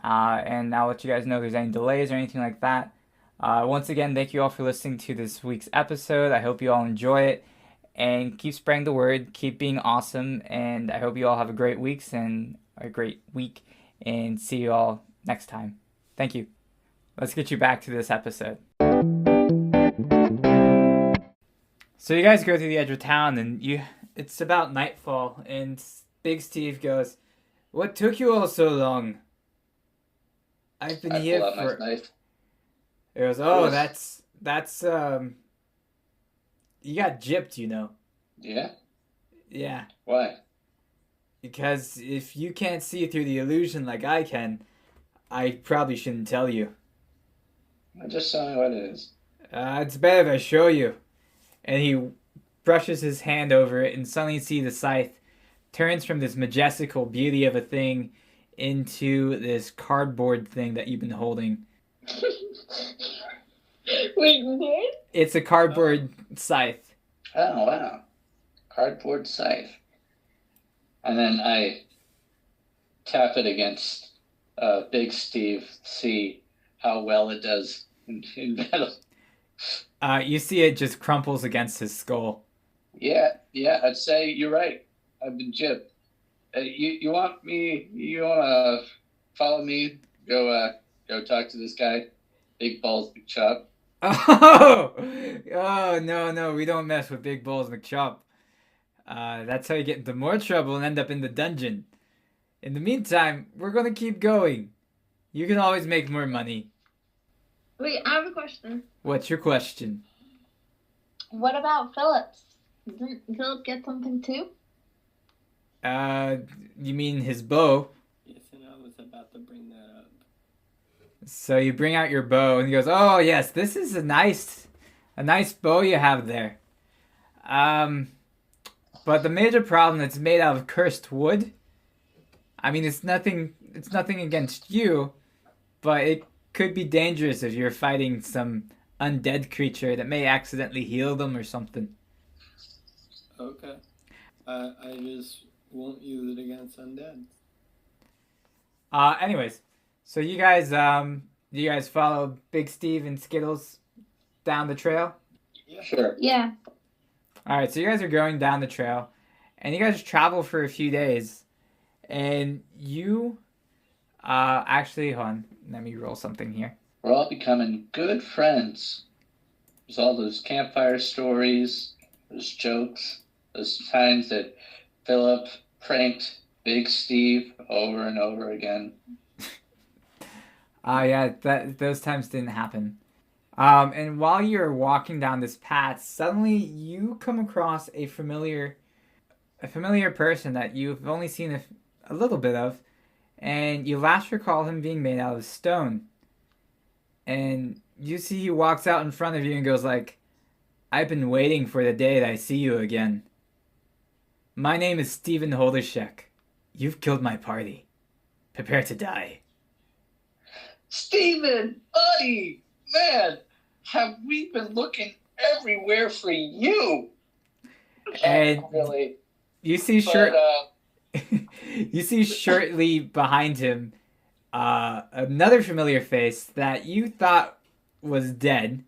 And I'll let you guys know if there's any delays or anything like that. Once again, thank you all for listening to this week's episode. I hope you all enjoy it. And keep spreading the word. Keep being awesome. And I hope you all have a great week and see you all next time. Thank you. Let's get you back to this episode. So you guys go through the edge of town, and it's about nightfall, and Big Steve goes, "What took you all so long? I've been here pull out for..." my knife. It goes, "Oh, that's you got gypped, you know." Yeah? Yeah. Why? Because if you can't see through the illusion like I can, I probably shouldn't tell you. Just tell me what it is. It's better if I show you. And he brushes his hand over it, and suddenly you see the scythe turns from this majestical beauty of a thing into this cardboard thing that you've been holding. Wait, what? It's a cardboard scythe. Oh, wow. Cardboard scythe. And then I tap it against Big Steve, see how well it does in battle. You see it just crumples against his skull. Yeah, I'd say you're right. I've been gypped. You want to follow me? Go talk to this guy, Big Balls McChop. Oh, no, we don't mess with Big Balls McChop. That's how you get into more trouble and end up in the dungeon. In the meantime, we're gonna keep going. You can always make more money. Wait, I have a question. What's your question? What about Phillips? Didn't Philip get something too? You mean his bow? Yes, and I was about to bring that up. So you bring out your bow and he goes, "Oh yes, this is a nice bow you have there. But the major problem, it's made out of cursed wood. I mean, it's nothing against you, but it could be dangerous if you're fighting some undead creature that may accidentally heal them or something." Okay. I just won't use it against undead. Anyways, so you guys follow Big Steve and Skittles down the trail? Yeah. Sure. Yeah. All right, so you guys are going down the trail, and you guys travel for a few days, and you, actually, hold on, let me roll something here. We're all becoming good friends. There's all those campfire stories, those jokes, those times that Philip pranked Big Steve over and over again. Yeah, those times didn't happen. And while you're walking down this path, suddenly you come across a familiar person that you've only seen a little bit of, and you last recall him being made out of stone. And you see he walks out in front of you and goes like, "I've been waiting for the day that I see you again. My name is Stephen Holdershek. You've killed my party. Prepare to die." Steven, buddy, man, have we been looking everywhere for you? And really, you see you see shortly behind him another familiar face that you thought was dead,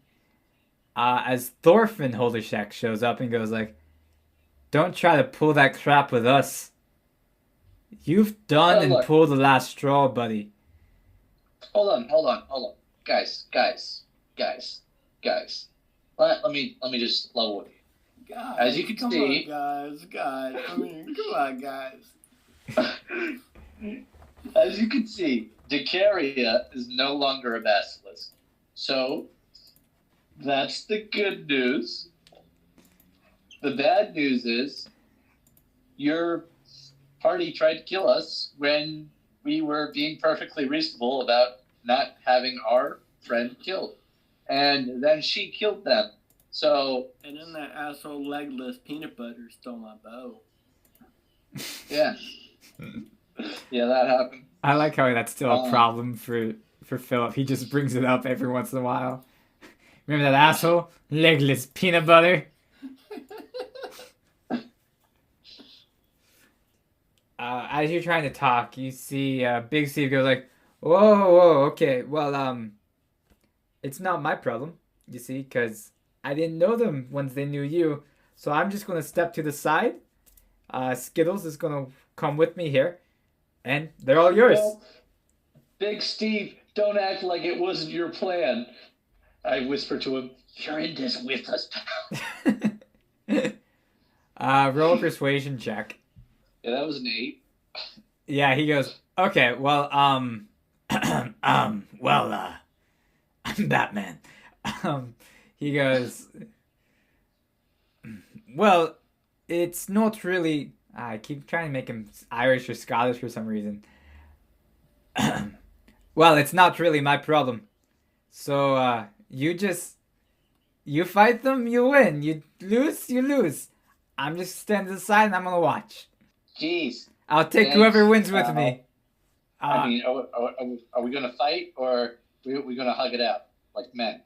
as Thorfinn Holdershek shows up and goes like, "Don't try to pull that crap with us. You've done and look. pulled the last straw, buddy." Hold on. Guys. Let me just level with you. Guys, As you can come see- on, guys. I mean, come on, guys. As you can see, Dakaria is no longer a basilisk. So, that's the good news. The bad news is, your party tried to kill us when we were being perfectly reasonable about not having our friend killed. And then she killed them. So, And then that asshole legless peanut butter stole my bow. yeah. Yeah, that happened. I like how that's still a problem for Philip. He just brings it up every once in a while. Remember that asshole? Legless peanut butter? As you're trying to talk, you see Big Steve goes like, whoa, okay, well, it's not my problem, you see, because I didn't know them once they knew you, so I'm just going to step to the side. Skittles is going to come with me here, and they're all yours. Well, Big Steve, don't act like it wasn't your plan. I whispered to him, "You're in this with us, pal." Roll a persuasion check. Yeah, that was an 8. Yeah, he goes, "Okay, well, I'm Batman." He goes, "Well, it's not really." I keep trying to make him Irish or Scottish for some reason. "Well, it's not really my problem. So, you fight them, you win. You lose, you lose. I'm just standing aside and I'm gonna watch." Jeez. I'll take Thanks. whoever wins with me. I mean, are we gonna fight or we gonna hug it out like men?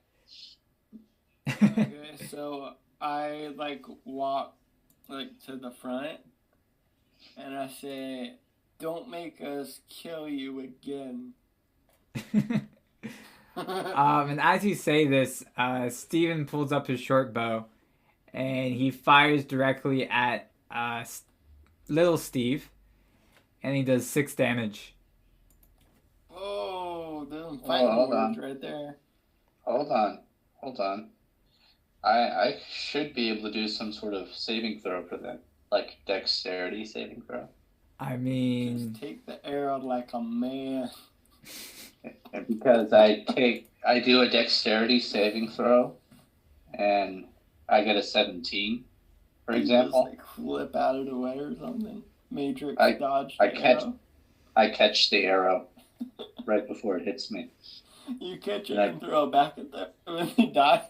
Okay, so I walk to the front, and I say, "Don't make us kill you again." And as you say this, Steven pulls up his short bow, and he fires directly at little Steve, and he does 6 damage. Oh, there's fighting hold words on. right there. Hold on. I should be able to do some sort of saving throw for that, like dexterity saving throw. I mean, Just take the arrow like a man. And because I do a dexterity saving throw, and I get a 17, for example. You just flip out of the way or something. Matrix dodge. I catch the arrow right before it hits me. You catch it and throw it back at them when they die.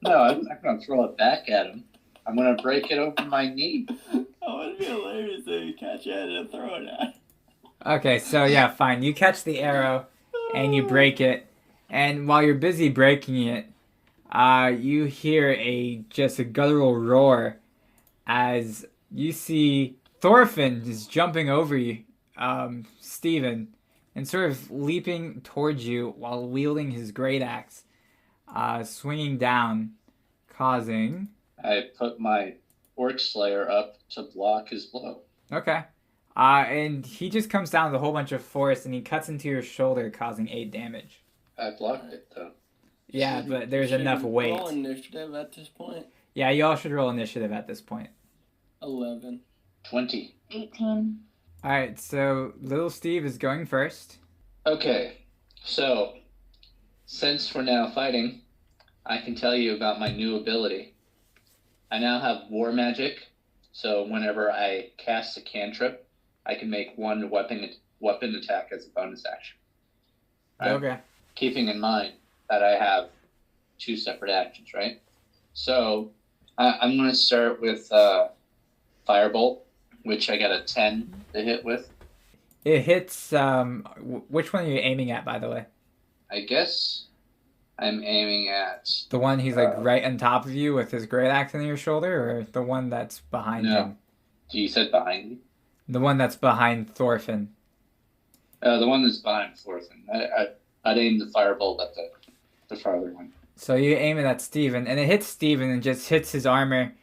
No, I'm not going to throw it back at him. I'm going to break it over my knee. That would be hilarious if you catch it and throw it at him. okay, so yeah, fine. You catch the arrow, and you break it, and while you're busy breaking it, you hear just a guttural roar as you see Thorfinn is jumping over you, Steven, and sort of leaping towards you while wielding his great axe, swinging down, causing... I put my Orc Slayer up to block his blow. Okay. And he just comes down with a whole bunch of force, and he cuts into your shoulder, causing 8 damage. I blocked it, though. Yeah, but there's enough weight. Roll initiative at this point. Yeah, you all should roll initiative at this point. 11. 20. 18. Alright, so little Steve is going first. Okay, so since we're now fighting, I can tell you about my new ability. I now have War Magic, so whenever I cast a cantrip, I can make one weapon attack as a bonus action. Right? Okay. Keeping in mind that I have 2 separate actions, right? So I'm going to start with Firebolt, which I got a 10 to hit with. It hits, which one are you aiming at, by the way? I guess I'm aiming at... The one he's right on top of you with his great axe on your shoulder, or the one that's behind him? You said behind me? The one that's behind Thorfinn. The one that's behind Thorfinn. I'd aim the Firebolt at the farther one. So you aim it at Steven, and it hits Steven and just hits his armor,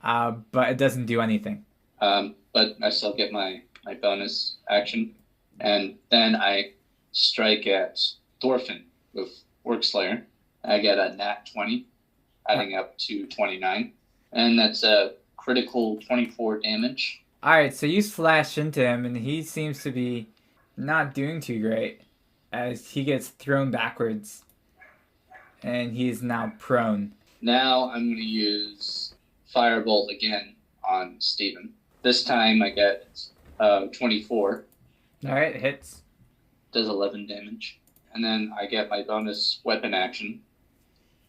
but it doesn't do anything. But I still get my bonus action. And then I strike at Thorfinn with Orc Slayer. I get a nat 20, adding up to 29. And that's a critical 24 damage. Alright, so you slash into him, and he seems to be not doing too great, as he gets thrown backwards, and he is now prone. Now I'm going to use Firebolt again on Steven. This time I get 24. Alright, hits. Does 11 damage. And then I get my bonus weapon action.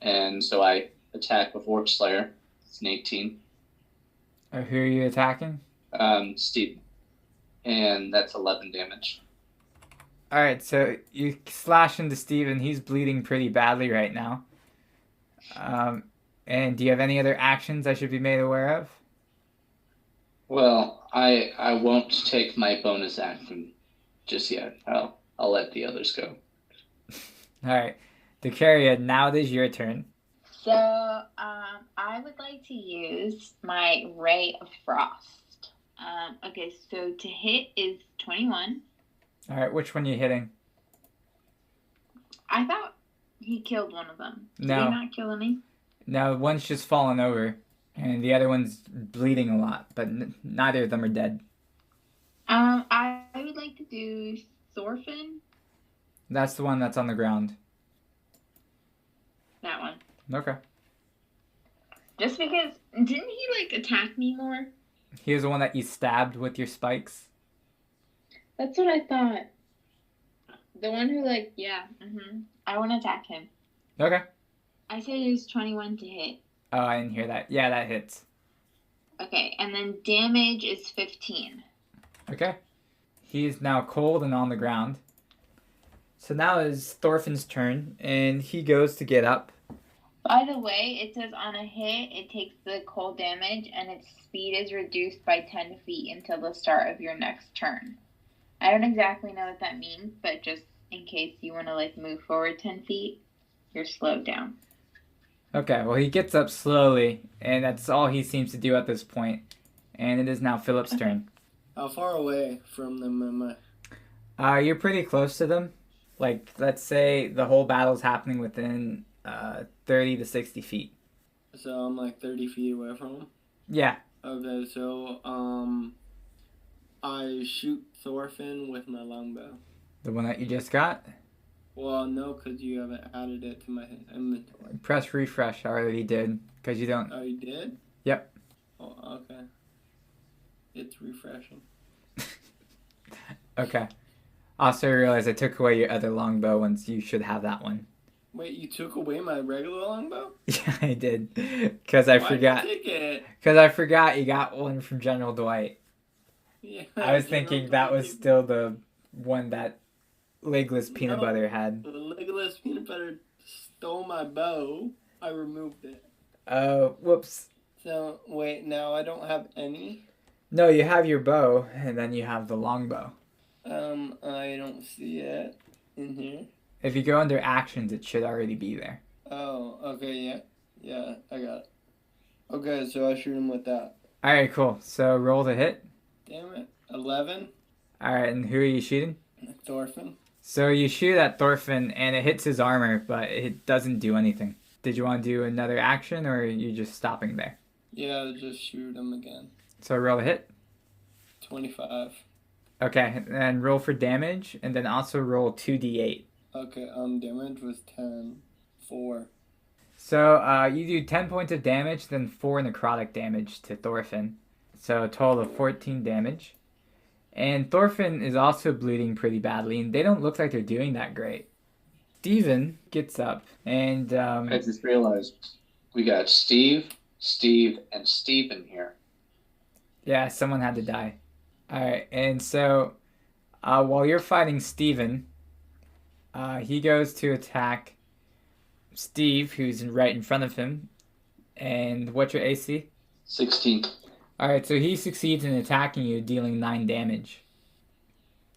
And so I attack with Orc Slayer. It's an 18. Who are you attacking? Steven. And that's 11 damage. Alright, so you slash into Steven. He's bleeding pretty badly right now. And do you have any other actions I should be made aware of? Well, I won't take my bonus action just yet. I'll let the others go. Alright. Dakaria, now it is your turn. So, I would like to use my Ray of Frost. Okay, so to hit is 21. Alright, which one are you hitting? I thought he killed one of them. Did No. he not kill any? No, one's just fallen over, and the other one's bleeding a lot, but neither of them are dead. I would like to do Thorfinn. That's the one that's on the ground. That one. Okay. Just because, didn't he, attack me more? He is the one that you stabbed with your spikes? That's what I thought. The one who, I want to attack him. Okay. I said it was 21 to hit. Oh, I didn't hear that. Yeah, that hits. Okay, and then damage is 15. Okay. He is now cold and on the ground. So now is Thorfinn's turn, and he goes to get up. By the way, it says on a hit, it takes the cold damage, and its speed is reduced by 10 feet until the start of your next turn. I don't exactly know what that means, but just in case you want to like move forward 10 feet, you're slowed down. Okay, well, he gets up slowly, and that's all he seems to do at this point. And it is now Philip's turn. How far away from them am I? You're pretty close to them. Like, let's say the whole battle's happening within 30 to 60 feet. So I'm like 30 feet away from them? Yeah. Okay, so I shoot Thorfinn with my longbow. The one that you just got? Well, no, because you haven't added it to my inventory. Press refresh. I already did. Because you don't... Oh, you did? Yep. Oh, okay. It's refreshing. Okay. Also, I realized I took away your other longbow once you should have that one. Wait, you took away my regular longbow? Yeah, I did. Because I forgot. Why did you take it? Because I forgot you got one from General Dwight. Yeah, I was thinking that was still the one that Legless Peanut Butter had. The Legless Peanut Butter stole my bow. I removed it. Oh, whoops. So, wait, now I don't have any? No, you have your bow, and then you have the longbow. I don't see it in here. If you go under actions, it should already be there. Oh, okay, yeah. Yeah, I got it. Okay, so I shoot him with that. Alright, cool. So roll to hit. Damn it. 11. Alright, and who are you shooting? Thorfinn. So you shoot at Thorfinn, and it hits his armor, but it doesn't do anything. Did you want to do another action, or are you just stopping there? Yeah, just shoot him again. So roll to hit. 25. Okay, and roll for damage, and then also roll 2d8. Okay, damage was 10. 4. So you do 10 points of damage, then 4 necrotic damage to Thorfinn. So a total of 14 damage. And Thorfinn is also bleeding pretty badly, and they don't look like they're doing that great. Steven gets up, and... I just realized we got Steve, and Steven here. Yeah, someone had to die. Alright, and so while you're fighting Steven, he goes to attack Steve, who's right in front of him. And what's your AC? 16. Alright, so he succeeds in attacking you, dealing 9 damage.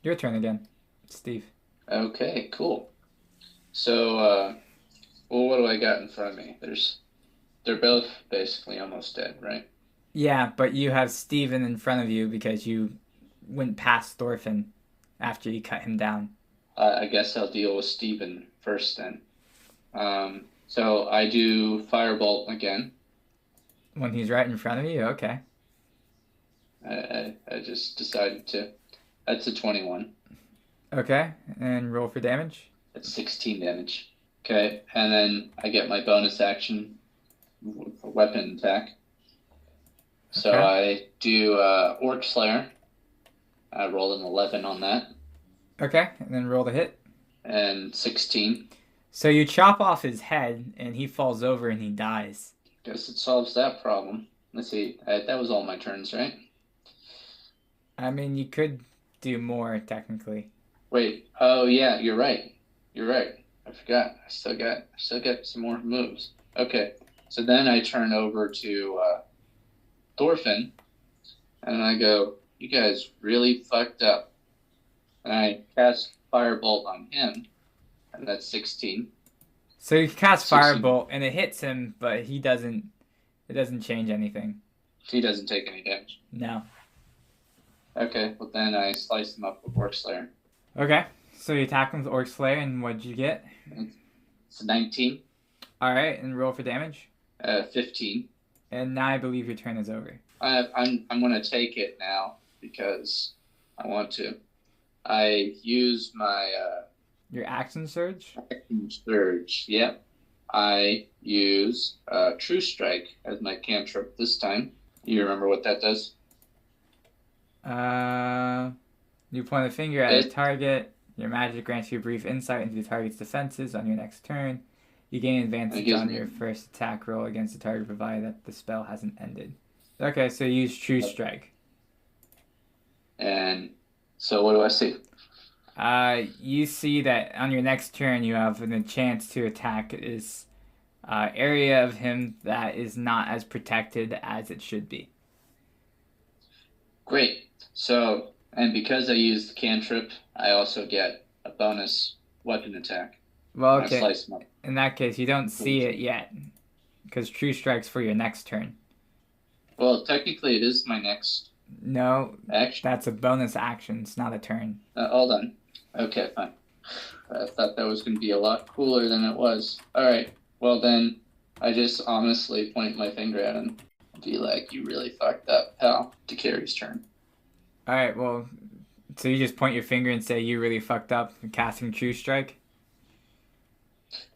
Your turn again, Steve. Okay, cool. So, well, what do I got in front of me? They're both basically almost dead, right? Yeah, but you have Steven in front of you because you went past Thorfinn after you cut him down. I guess I'll deal with Steven first then. So I do Firebolt again. When he's right in front of you? Okay. I just decided to. That's a 21. Okay, and roll for damage. That's 16 damage. Okay, and then I get my bonus action for weapon attack. So Okay. I do Orc Slayer. I rolled an 11 on that. Okay, and then roll the hit. And 16. So you chop off his head, and he falls over and he dies. Guess it solves that problem. Let's see. That was all my turns, right? I mean, you could do more, technically. Wait. Oh, yeah, you're right. You're right. I forgot. I still got some more moves. Okay. So then I turn over to Thorfinn, and I go, you guys really fucked up. And I cast Firebolt on him, and that's 16. So you cast 16. Firebolt, and it hits him, but it doesn't change anything. He doesn't take any damage. No. Okay, well then I slice him up with Orc Slayer. Okay, so you attack him with Orc Slayer, and what'd you get? It's 19. Alright, and roll for damage. 15. And now I believe your turn is over. I'm going to take it now because I want to. I use my Your action surge? action surge. Yep. I use True Strike as my cantrip this time. You remember what that does? You point a finger at a target. Your magic grants you a brief insight into the target's defenses on your next turn. You gain advantage on your first attack roll against the target provided that the spell hasn't ended. Okay, so use True Strike. And so what do I see? You see that on your next turn you have a chance to attack this area of him that is not as protected as it should be. Great. So, and because I used cantrip, I also get a bonus weapon attack. Well, I okay. slice him up. In that case, you don't see it yet, because True Strike's for your next turn. Well, technically, it is my next No, action. that's a bonus action. It's not a turn. Hold on. Okay, fine. I thought that was going to be a lot cooler than it was. All right. Well, then, I just honestly point my finger at him and be like, "You really fucked up, pal." Dakaria's turn. All right. Well, so you just point your finger and say you really fucked up casting True Strike.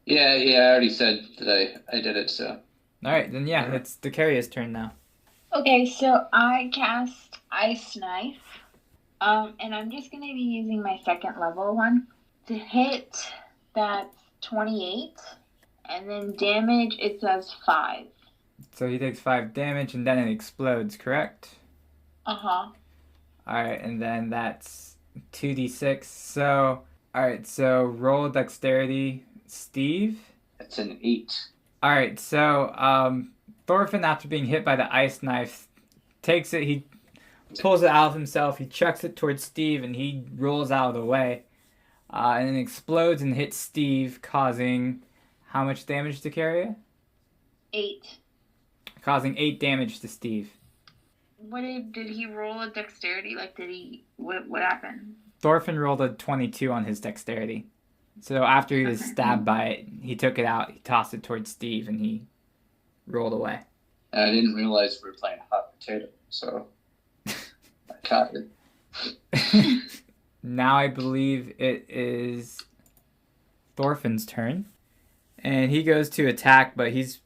Yeah. I already said that I did it. So. All right, then yeah, it's Dakaria's turn now. Okay, so I cast Ice Knife. And I'm just going to be using my second level one. To hit, that's 28. And then damage, it says 5. So he takes 5 damage and then it explodes, correct? Uh-huh. Alright, and then that's 2d6. So, alright, so roll dexterity, Steve. That's an 8. Alright, so Thorfinn, after being hit by the ice knife, takes it, he pulls it out of himself, he chucks it towards Steve, and he rolls out of the way. And then explodes and hits Steve, causing how much damage to Dakaria? 8. Causing 8 damage to Steve. What did he roll a dexterity? Like, what happened? Thorfinn rolled a 22 on his dexterity. So after he was stabbed by it, he took it out, he tossed it towards Steve, and he rolled away. And I didn't realize we were playing hot potato, so I caught it. Now I believe it is Thorfinn's turn. And he goes to attack, but he's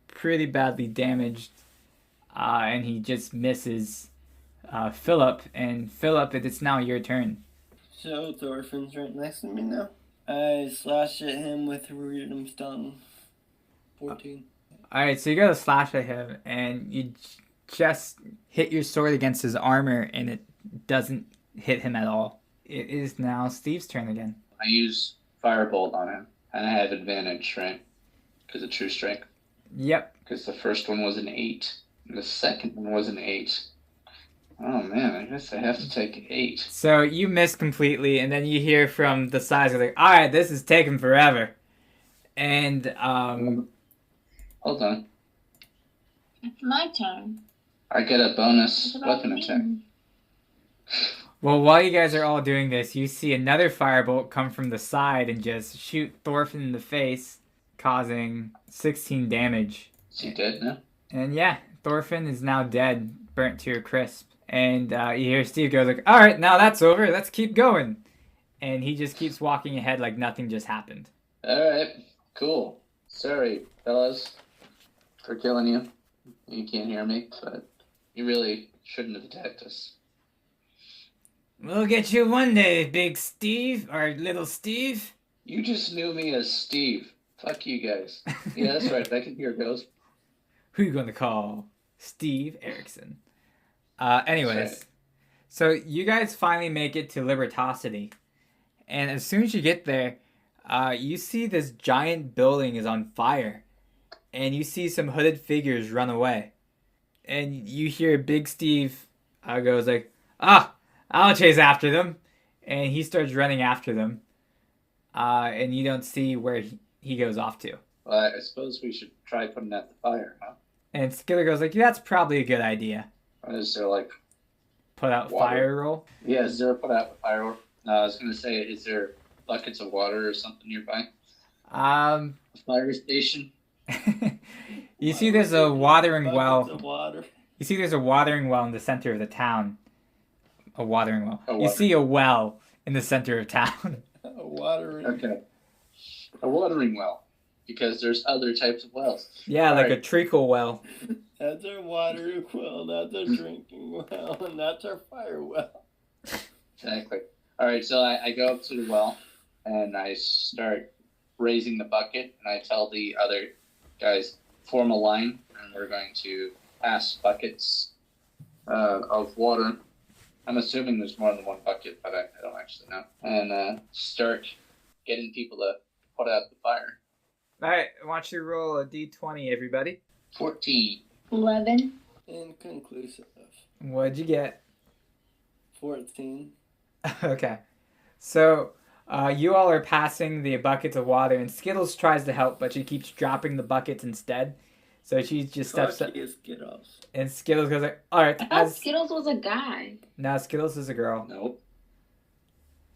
pretty badly damaged. And he just misses Philip. And Philip, it's now your turn. So Thorfinn's right next to me now. I slash at him with Rhythm Stone. 14. Alright, so you go to slash at him, and you just hit your sword against his armor, and it doesn't hit him at all. It is now Steve's turn again. I use Firebolt on him, and I have advantage, right? Because of True Strike. Yep. Because the first one was an 8, and the second one was an 8. Oh man, I guess I have to take 8. So you miss completely, and then you hear from the sides, like, alright, this is taking forever. And, Hold on. It's my turn. I get a bonus weapon attack. Well, while you guys are all doing this, you see another firebolt come from the side and just shoot Thorfinn in the face, causing 16 damage. Is he dead now? And yeah, Thorfinn is now dead, burnt to a crisp. And you hear Steve go like, alright, now that's over, let's keep going. And he just keeps walking ahead like nothing just happened. Alright, cool. Sorry, fellas, for killing you. You can't hear me, but you really shouldn't have attacked us. We'll get you one day, Big Steve, or Little Steve. You just knew me as Steve. Fuck you guys. Yeah, that's right, back in here goes. Who you gonna call? Steve Erickson. Anyways, Right. So you guys finally make it to Libertosity. And as soon as you get there, you see this giant building is on fire. And you see some hooded figures run away. And you hear Big Steve goes like, I'll chase after them. And he starts running after them. And you don't see where he goes off to. Well, I suppose we should try putting out the fire, huh? And Skiller goes like, that's probably a good idea. Or is there like... Put out Water. fire roll. Yeah, is there a put out the fire? No, I was going to say, is there buckets of water or something nearby? A fire station? You see there's a watering Buckets well. of water. You see there's a watering well in the center of the town. A watering well. A You water- see a well in the center of town. Watering. Okay. A watering well. Because there's other types of wells. Yeah, like a Alright. treacle well. That's our watering well, that's our drinking well, and that's our fire well. Exactly. All right, so I go up to the well, and I start raising the bucket, and I tell the other guys, form a line, and we're going to pass buckets of water. I'm assuming there's more than one bucket, but I don't actually know. And start getting people to put out the fire. All right, I want you to roll a d20, everybody. 14. 11. Inconclusive. What'd you get? 14. Okay. So, you all are passing the buckets of water, and Skittles tries to help, but she keeps dropping the buckets instead. So she just steps up, Skittles. and Skittles goes like, all right. I thought Skittles was a guy. No, Skittles is a girl. Nope.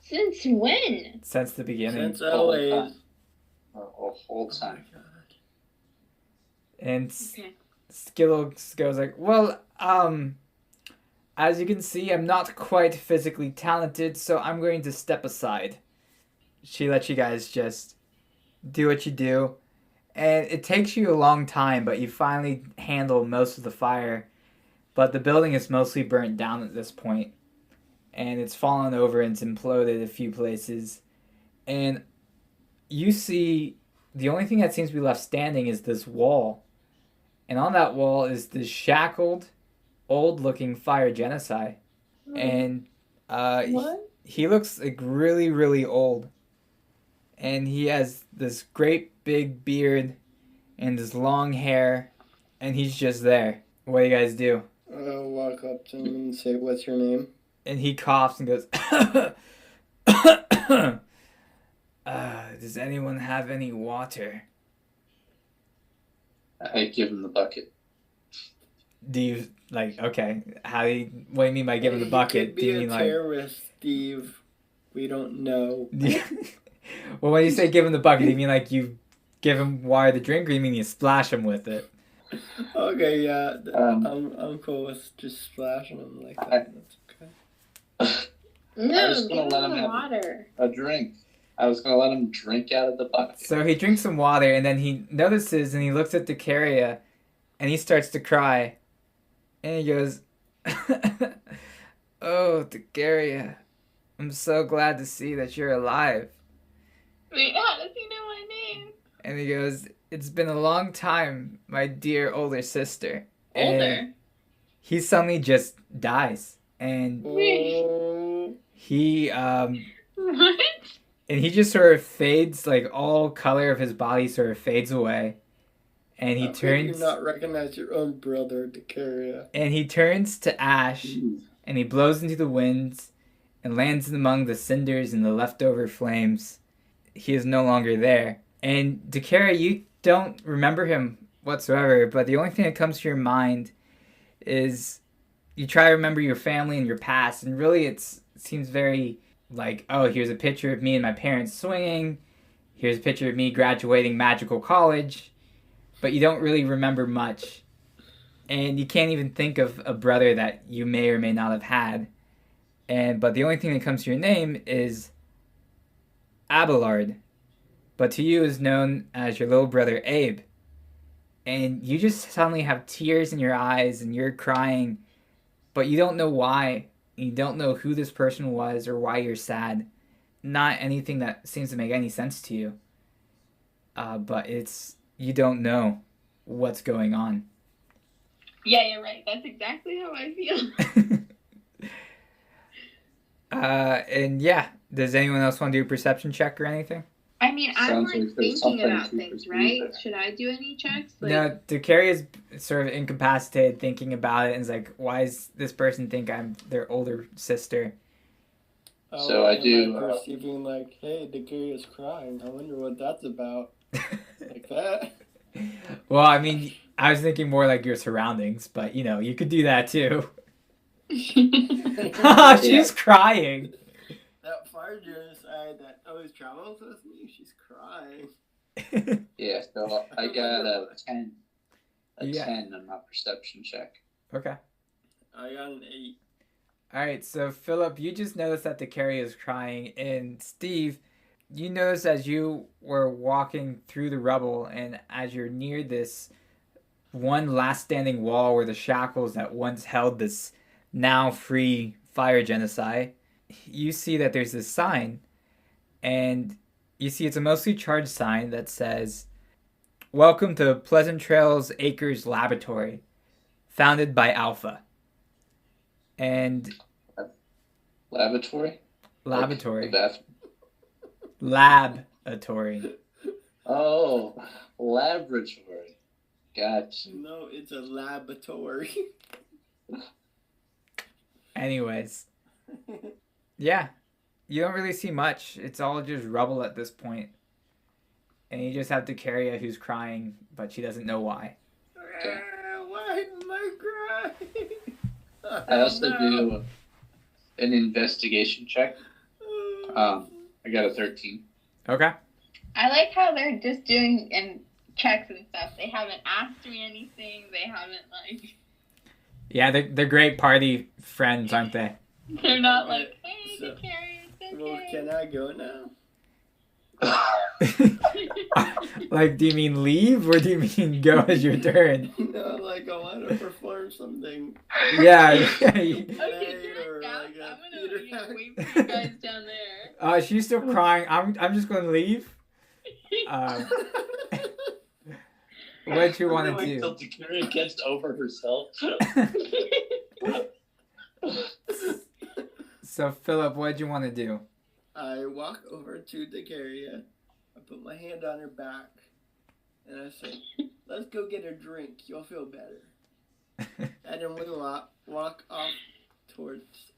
Since when? Since the beginning. Since always. A whole time. Oh my God. And Okay. Skittles goes like, well, as you can see, I'm not quite physically talented, so I'm going to step aside. She lets you guys just do what you do. And it takes you a long time, but you finally handle most of the fire. But the building is mostly burnt down at this point. And it's fallen over and it's imploded a few places. And you see the only thing that seems to be left standing is this wall. And on that wall is this shackled, old-looking fire genocide. And What? he looks like really, really old. And he has this great big beard and this long hair. And he's just there. What do you guys do? I'll walk up to him and say, "What's your name?" And he coughs and goes, does anyone have any water? I give him the bucket. Do you, like, okay, what do you mean by giving the bucket? He could be a terrorist, Steve. We don't know. Well, when you say give him the bucket, do you mean like you give him water to drink, or you mean you splash him with it? Okay, yeah. I'm cool with just splashing him like that. That's okay. No, was give gonna him let him the have- water. A drink. I was going to let him drink out of the bucket. So he drinks some water, and then he notices, and he looks at Dakaria, and he starts to cry. And he goes, oh, Dakaria, I'm so glad to see that you're alive. Wait, how does he know my name? And he goes, it's been a long time, my dear older sister. Older. And he suddenly just dies. And Oh, he, What? and he just sort of fades, like all color of his body sort of fades away. And he how could turns, you not recognize your own brother, Dakaria? and he turns to ash, and he blows into the winds and lands among the cinders and the leftover flames. He is no longer there. And Dakaria, you don't remember him whatsoever, but the only thing that comes to your mind is you try to remember your family and your past, and really it seems very like, oh, here's a picture of me and my parents swinging, here's a picture of me graduating magical college, but you don't really remember much. And you can't even think of a brother that you may or may not have had. But the only thing that comes to your name is Abelard. But to you is known as your little brother Abe. And you just suddenly have tears in your eyes and you're crying, but you don't know why. You don't know who this person was or why you're sad. Not anything that seems to make any sense to you. But you don't know what's going on. Yeah, you're right. That's exactly how I feel. And yeah, does anyone else want to do a perception check or anything? I mean, I'm Sounds like like there's thinking something about to things, perceive right? there. Should I do any checks? Like, No, Dakaria's sort of incapacitated thinking about it and is like, why does this person think I'm their older sister? So I am do, perceiving like, hey, Dakaria's crying. I wonder what that's about. Like that. Well, I mean, I was thinking more like your surroundings, but you could do that too. She's crying. That fire genocide that always travels with me, she's crying. Yeah, so I got a 10. A Yeah. 10 on my perception check. Okay. I got an 8. Alright, so Philip, you just noticed that Dakaria is crying, and Steve, you noticed as you were walking through the rubble, and as you're near this one last standing wall where the shackles that once held this now free fire genocide, you see that there's this sign, and you see it's a mostly charged sign that says, "Welcome to Pleasant Trails Acres Laboratory. founded by Alpha. And Laboratory? laboratory. Like Laboratory. Oh, laboratory. Gotcha. No, it's a laboratory. Anyways. Yeah. You don't really see much. It's all just rubble at this point. And you just have Dakaria who's crying, but she doesn't know why. Okay. Why am I crying? I also do an investigation check. I got a 13. Okay. I like how they're just doing checks and stuff. They haven't asked me anything. They haven't Yeah, they're great party friends, aren't they? They're not like, hey, So- Dakaria, it's okay. Well, can I go now? Like, do you mean leave or do you mean go as your turn? No, like I want to perform something. Yeah. Okay, Or you're out. like a I'm theater gonna act. wait for you guys down there. She's still crying. I'm just gonna leave. What you want to Wait do? till Dakaria gets over herself. So Philip, what do you want to do? I walk over to Dakaria. I put my hand on her back, and I say, "Let's go get a drink. You'll feel better." And then we walk off towards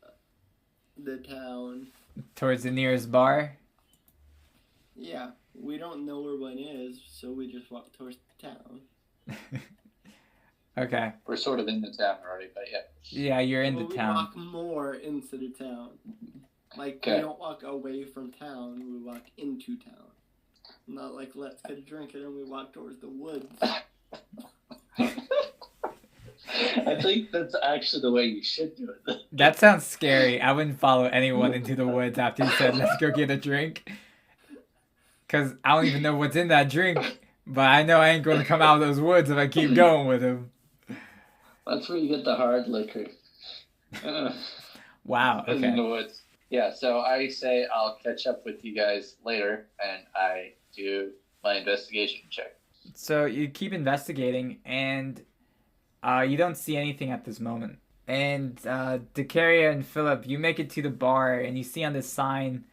the town. Towards the nearest bar. Yeah, we don't know where one is, so we just walk towards the town. Okay. We're sort of in the town already, but yeah. Yeah, you're in the We town. walk more into the town. Like, Okay. we don't walk away from town, we walk into town. Not like, let's get a drink and then we walk towards the woods. I think that's actually the way you should do it. That sounds scary. I wouldn't follow anyone into the woods after you said, let's go get a drink. Because I don't even know what's in that drink. But I know I ain't going to come out of those woods if I keep going with him. That's where you get the hard liquor. Wow, In the okay. woods. Yeah, so I say I'll catch up with you guys later, and I do my investigation check. So you keep investigating, and you don't see anything at this moment. And Dakaria and Philip, you make it to the bar, and you see on this sign,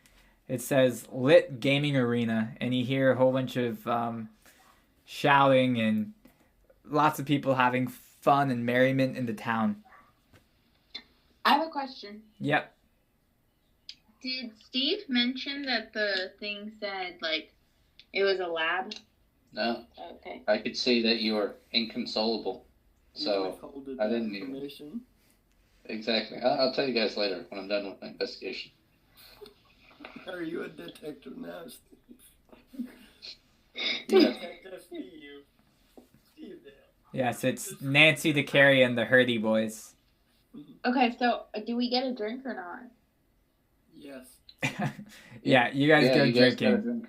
it says Lit Gaming Arena, and you hear a whole bunch of shouting and lots of people having fun and merriment in the town. I have a question. Yep. Did Steve mention that the thing said, it was a lab? No, Okay. I could see that you are inconsolable. So, Withholded I that didn't even- information. exactly. I'll tell you guys later when I'm done with my investigation. Are you a detective now, Steve? Yeah. Detective Steve. Steve there. Yes, it's Nancy, Dakaria, and the Hurdy Boys. Okay, so do we get a drink or not? Yes. Yeah, you guys go you guys drinking. gotta drink.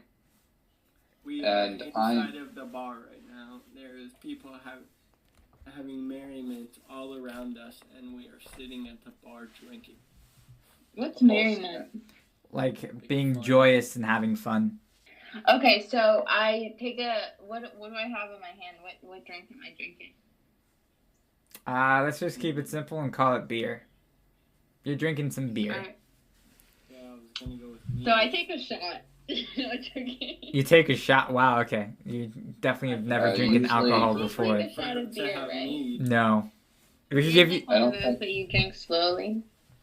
We And are inside of the bar right now. There's people having merriment all around us, and we are sitting at the bar drinking. What's merriment? Like being joyous and having fun. Okay, so I take what do I have in my hand? What drink am I drinking? Let's just keep it simple and call it beer. You're drinking some beer. Alright. Yeah, I was gonna go with me. So I take a shot. Okay. You take a shot. Wow, okay. You definitely have never drinking usually- alcohol You before. take a shot of To beer, have right? mead. No. We could give you. I don't One of those that you drink slowly.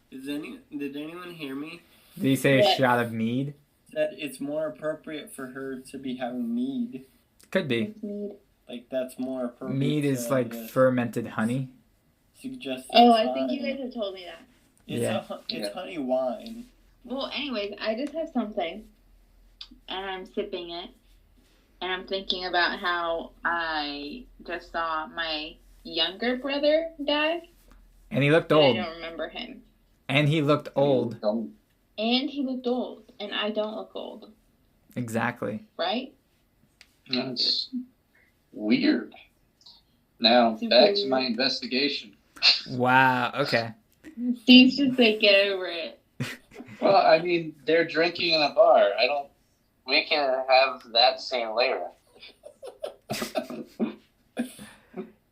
Did anyone hear me? Did you say a Yes. shot of mead? That it's more appropriate for her to be having mead. Could be. It's mead. Like, that's more appropriate. Mead is to like just fermented honey. suggest Oh, it's I think you fine. guys have told me that. It's, Yeah. It's Yeah. honey wine. Well, anyways, I just have something, and I'm sipping it, and I'm thinking about how I just saw my younger brother die, And he looked but I old. don't remember him. And he looked old. And he looked old, and I don't look old, Exactly. right? That's weird. Now, Super back to weird. my investigation. Wow, okay. Steve's just like, get over it. Well, I mean, they're drinking in a bar. We can have that scene later.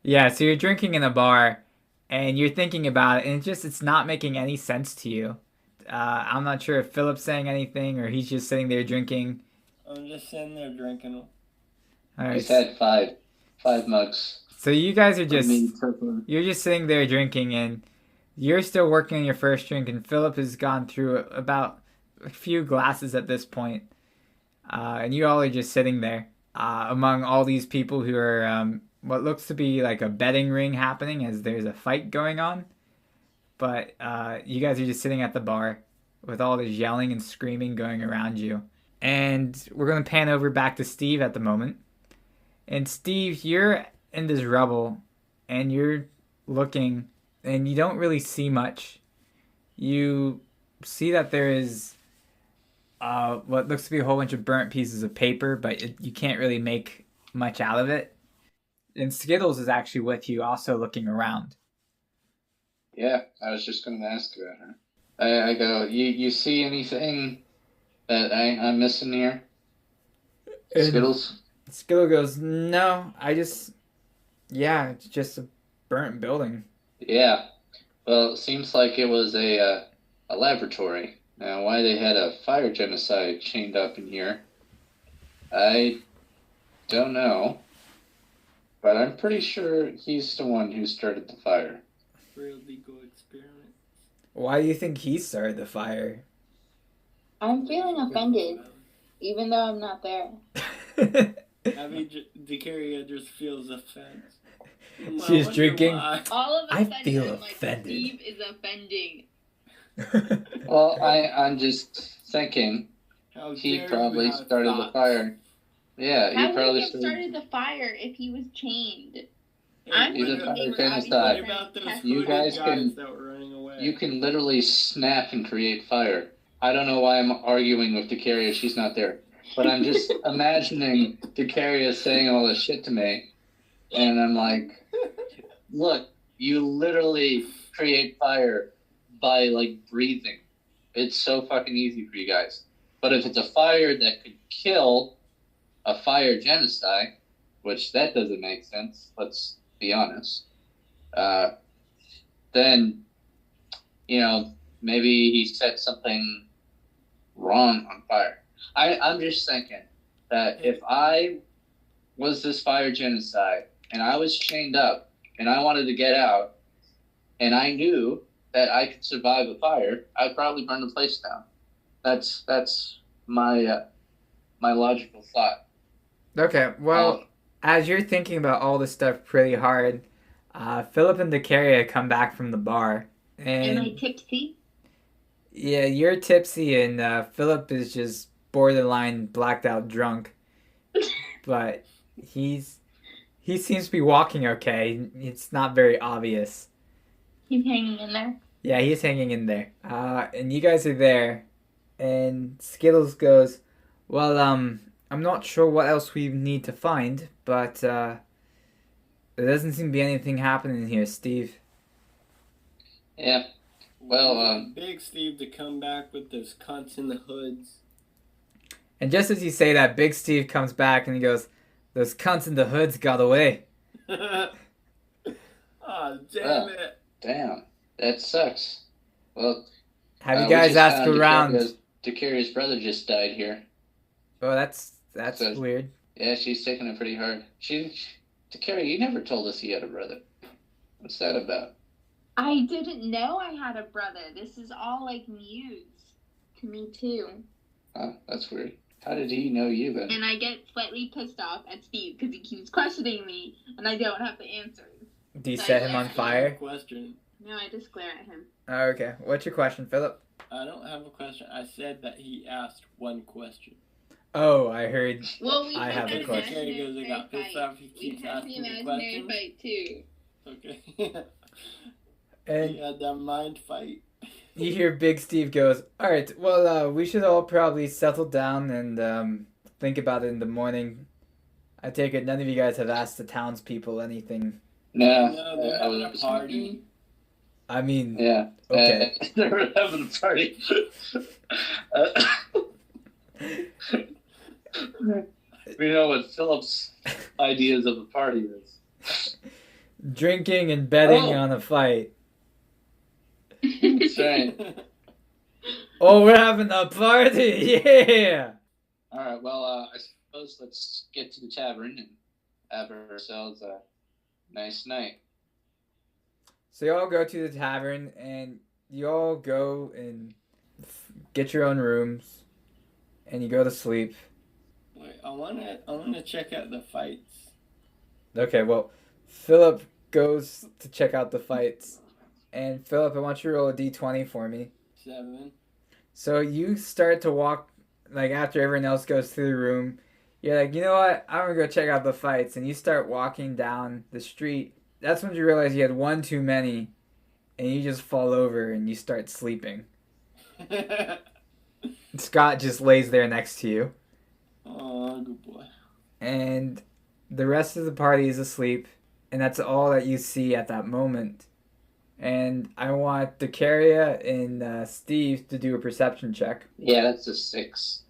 Yeah, so you're drinking in a bar, and you're thinking about it, and it's not making any sense to you. I'm not sure if Philip's saying anything or he's just sitting there drinking. I'm just sitting there drinking. All right. He's had five mugs. So you guys are for just me so far. you're just sitting there drinking, and you're still working on your first drink, and Philip has gone through about a few glasses at this point, and you all are just sitting there among all these people who are what looks to be like a betting ring happening as there's a fight going on. But you guys are just sitting at the bar with all this yelling and screaming going around you. And we're going to pan over back to Steve at the moment. And Steve, you're in this rubble and you're looking and you don't really see much. You see that there is what looks to be a whole bunch of burnt pieces of paper, but you can't really make much out of it. And Skittles is actually with you, also looking around. Yeah, I was just going to ask about her. I go, you see anything that I'm missing here? Skittles? Skittle goes, no, it's just a burnt building. Yeah. Well, it seems like it was a laboratory. Now, why they had a fire genocide chained up in here, I don't know. But I'm pretty sure he's the one who started the fire. Real legal experiment. Why do you think he started the fire? I'm feeling offended, even though I'm not there. I mean, Dakaria just feels offense. She's drinking. All of a I sudden, feel I'm like, offended. Steve is offending. Well, I'm just thinking he probably started the fire. Yeah, How he probably would he have started the fire if he was chained? I'm He's a thinking they were genocide. obviously About those trying to You hooded guys can- that were running away. You can literally snap and create fire. I don't know why I'm arguing with Dakaria. She's not there. But I'm just imagining Dakaria saying all this shit to me. And I'm like, look, you literally create fire by, like, breathing. It's so fucking easy for you guys. But if it's a fire that could kill a fire genocide, which that doesn't make sense, let's be honest, then, maybe he set something wrong on fire. I'm just thinking that if I was this fire genocide and I was chained up and I wanted to get out and I knew that I could survive a fire, I'd probably burn the place down. That's my logical thought. Okay, well, as you're thinking about all this stuff pretty hard, Philip and Dakaria come back from the bar. And Am I tipsy? yeah, you're tipsy and Philip is just borderline blacked out drunk. But he seems to be walking okay. It's not very obvious. He's hanging in there. Yeah, he's hanging in there. And you guys are there. And Skittles goes, well, I'm not sure what else we need to find, but there doesn't seem to be anything happening here, Steve. Yeah. Well, Big Steve to come back with those cunts in the hoods. And just as you say that, Big Steve comes back and he goes, those cunts in the hoods got away. Oh, damn it. damn, that sucks. Well, Have you we guys just asked found around? Dacaria's brother just died here. Oh, that's So- weird. Yeah, she's taking it pretty hard. Dakaria, you never told us he had a brother. What's that about? I didn't know I had a brother. This is all like news to me too. Oh, that's weird. How did he know you then? And I get slightly pissed off at Steve because he keeps questioning me and I don't have the answers. Do you set him on fire? Question. No, I just glare at him. Oh, okay. What's your question, Philip? I don't have a question. I said that he asked one question. Oh, I heard. Well, we I had have a an question. Okay, goes, I imaginary got pissed fight. off. He We keeps had the asking the imaginary questions. fight too. Okay. And He had that mind fight. you hear Big Steve goes, all right, well, we should all probably settle down and think about it in the morning. I take it none of you guys have asked the townspeople anything. No, No, they're having a party. I mean, Yeah. Okay. They were having a party. We know what Philip's ideas of a party is. drinking and betting Oh. on a fight. That's right. Oh, we're having a party! Yeah! All right. Well, I suppose let's get to the tavern and have ourselves a nice night. So you all go to the tavern and you all go and get your own rooms and you go to sleep. Wait, I wanna check out the fights. Okay, well, Philip goes to check out the fights. And Philip, I want you to roll a d20 for me. 7. So you start to walk, like after everyone else goes through the room, you're like, you know what? I'm gonna go check out the fights. And you start walking down the street. That's when you realize you had one too many. And you just fall over and you start sleeping. Scott just lays there next to you. Oh, good boy. And the rest of the party is asleep. And that's all that you see at that moment. And I want Dakaria and Steve to do a perception check. Yeah, that's a 6.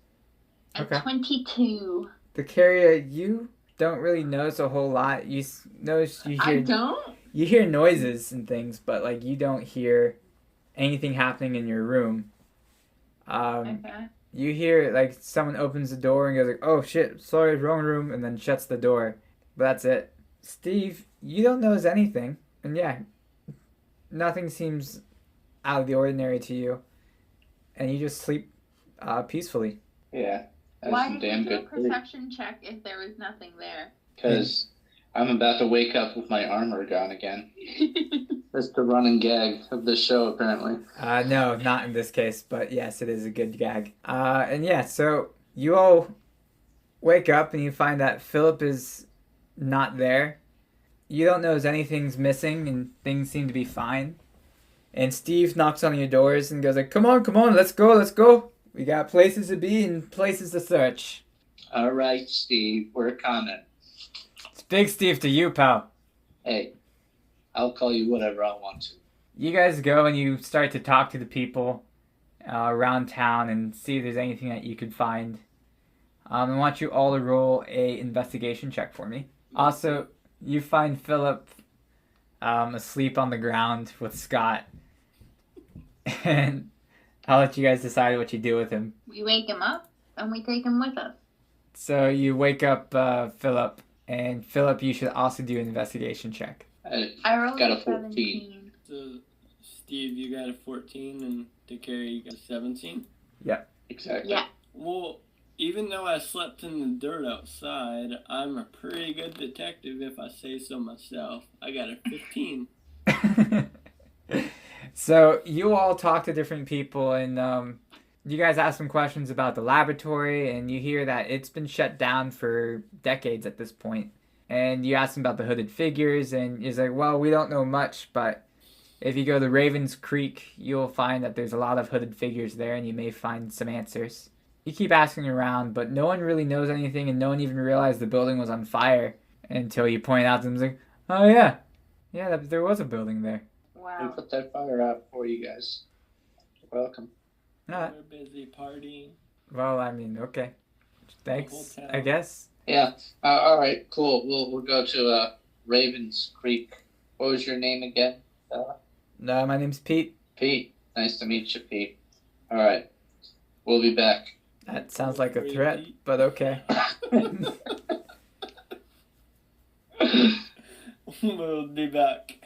Okay. 22. Dakaria, you don't really notice a whole lot. You notice you I hear don't? you hear noises and things, but like you don't hear anything happening in your room. Okay. You hear like someone opens the door and goes like, "Oh shit, sorry, wrong room," and then shuts the door. But that's it. Steve, you don't notice anything, and yeah, nothing seems out of the ordinary to you, and you just sleep peacefully. Yeah. That's Why some did damn you do a good food. perception check if there was nothing there? Because I'm about to wake up with my armor gone again. That's the running gag of the show, apparently. No, not in this case, but yes, it is a good gag. And yeah, so you all wake up and you find that Philip is not there. You don't notice anything's missing and things seem to be fine. And Steve knocks on your doors and goes like, come on, let's go. We got places to be and places to search. All right, Steve, we're coming. It's Big Steve to you, pal. Hey, I'll call you whatever I want to. You guys go and you start to talk to the people around town and see if there's anything that you could find. I want you all to roll a investigation check for me. Also, you find Philip asleep on the ground with Scott. And I'll let you guys decide what you do with him. We wake him up and we take him with us. So you wake up Philip, and Philip, you should also do an investigation check. I rolled got a a 14. 17. So, Steve, you got a 14, and Dakaria, you got a 17? Exactly. Yeah. Well, even though I slept in the dirt outside, I'm a pretty good detective if I say so myself. I got a 15. So you all talk to different people, and you guys ask some questions about the laboratory, and you hear that it's been shut down for decades at this point. And you ask them about the hooded figures, and he's like, well, we don't know much, but if you go to Ravens Creek, you'll find that there's a lot of hooded figures there, and you may find some answers. You keep asking around, but no one really knows anything, and no one even realized the building was on fire until you point out to them, like, oh yeah, there was a building there. We Wow. put that fire out for you guys. You're welcome. Alright. We're busy partying. Well, I mean, okay. Thanks, Hotel. I guess. Yeah. All right. Cool. We'll go to Ravens Creek. What was your name again? No, my name's Pete. Pete. Nice to meet you, Pete. All right. We'll be back. That sounds like a threat, but okay. We'll be back.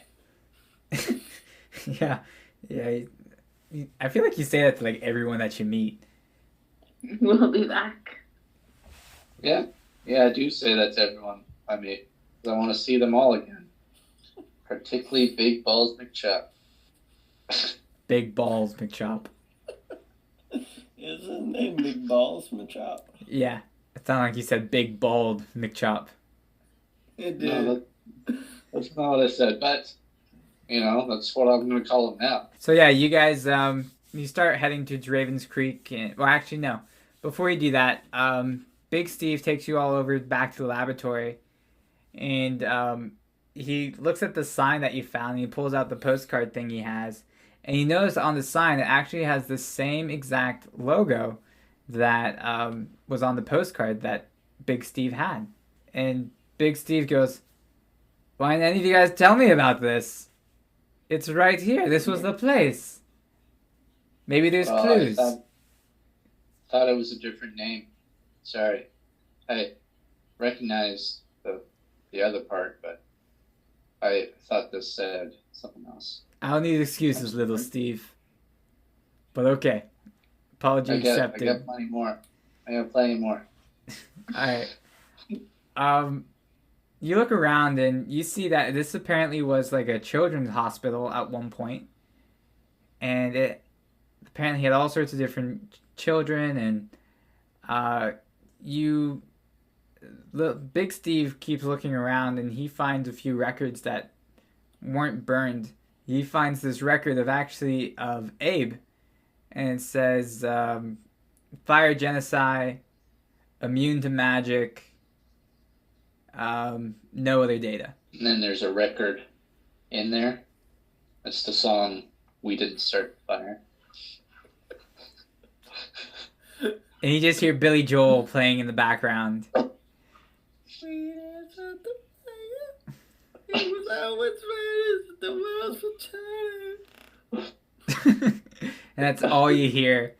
Yeah. I feel like you say that to like everyone that you meet. We'll be back. Yeah, I do say that to everyone I meet. 'Cause I want to see them all again. Particularly Big Balls McChop. Big balls, McChop. Is his name Big Balls Machop? Yeah. It sounded like you said big bald McChop. It No, did. that's not what I said, but, that's what I'm going to call him now. So yeah, you guys, you start heading to Ravens Creek. Well, actually, no. Before you do that, Big Steve takes you all over back to the laboratory. And he looks at the sign that you found, and he pulls out the postcard thing he has. And you notice on the sign, it actually has the same exact logo that was on the postcard that Big Steve had. And Big Steve goes, Why didn't any of you guys tell me about this? It's right here. This was the place. Maybe there's Well, clues. I thought it was a different name. Sorry. I recognized the other part, but I thought this said something else. I don't need excuses, little Steve. But okay. Apology I accepted. got plenty more. I got plenty more. Alright. You look around and you see that this apparently was like a children's hospital at one point. And it apparently had all sorts of different children, and Big Steve keeps looking around and he finds a few records that weren't burned. He finds this record of Abe, and it says fire genocide, immune to magic, no other data. And then there's a record in there. It's the song "We Didn't Start the Fire." And you just hear Billy Joel playing in the background. We didn't start the fire. It was our world for time. And that's all you hear.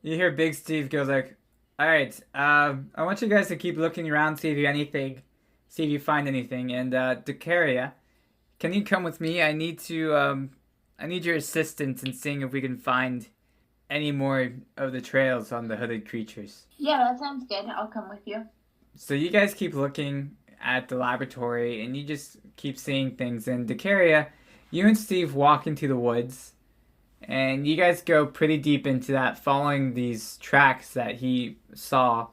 You hear Big Steve goes like, "Alright, I want you guys to keep looking around, see if you find anything. And Dakaria, can you come with me? I need your assistance in seeing if we can find any more of the trails on the hooded creatures." Yeah, that sounds good. I'll come with you. So you guys keep looking at the laboratory, and you just keep seeing things. And Dakaria, you and Steve walk into the woods, and you guys go pretty deep into that, following these tracks that he saw.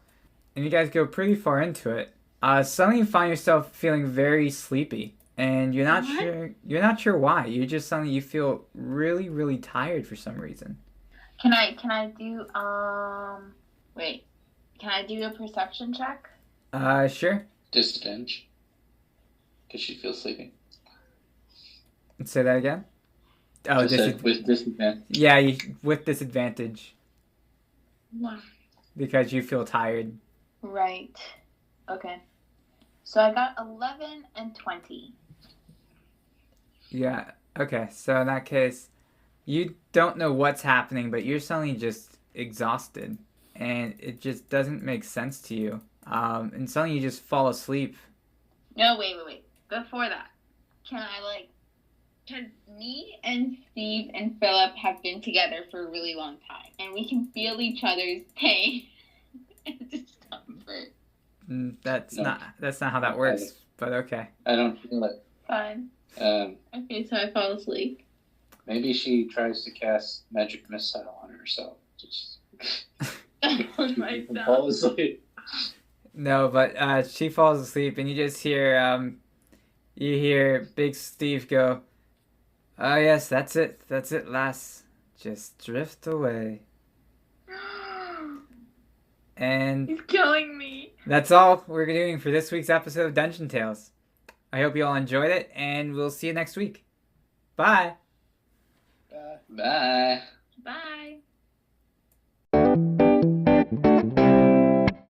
And you guys go pretty far into it. Suddenly you find yourself feeling very sleepy. And you're not sure why. You feel really, really tired for some reason. Can I do Can I do a perception check? Sure. Disadvantage. Because she feels sleepy. Say that again. Oh, with disadvantage. Yeah, with disadvantage. Wow. Because you feel tired. Right. Okay. So I got 11 and 20. Yeah, okay. So in that case, you don't know what's happening, but you're suddenly just exhausted. And it just doesn't make sense to you. And suddenly you just fall asleep. No, wait. Before that, because me and Steve and Philip have been together for a really long time, and we can feel each other's pain and discomfort. That's not how that works, but okay. I don't feel it. Fine. Okay, so I fall asleep. Maybe she tries to cast magic missile on herself. Just On myself. fall asleep. No, but she falls asleep, and you just hear Big Steve go, "Oh yes, that's it, lass. Just drift away." And He's killing me. that's all we're doing for this week's episode of Dungeon Tales. I hope you all enjoyed it, and we'll see you next week. Bye. Bye. Bye.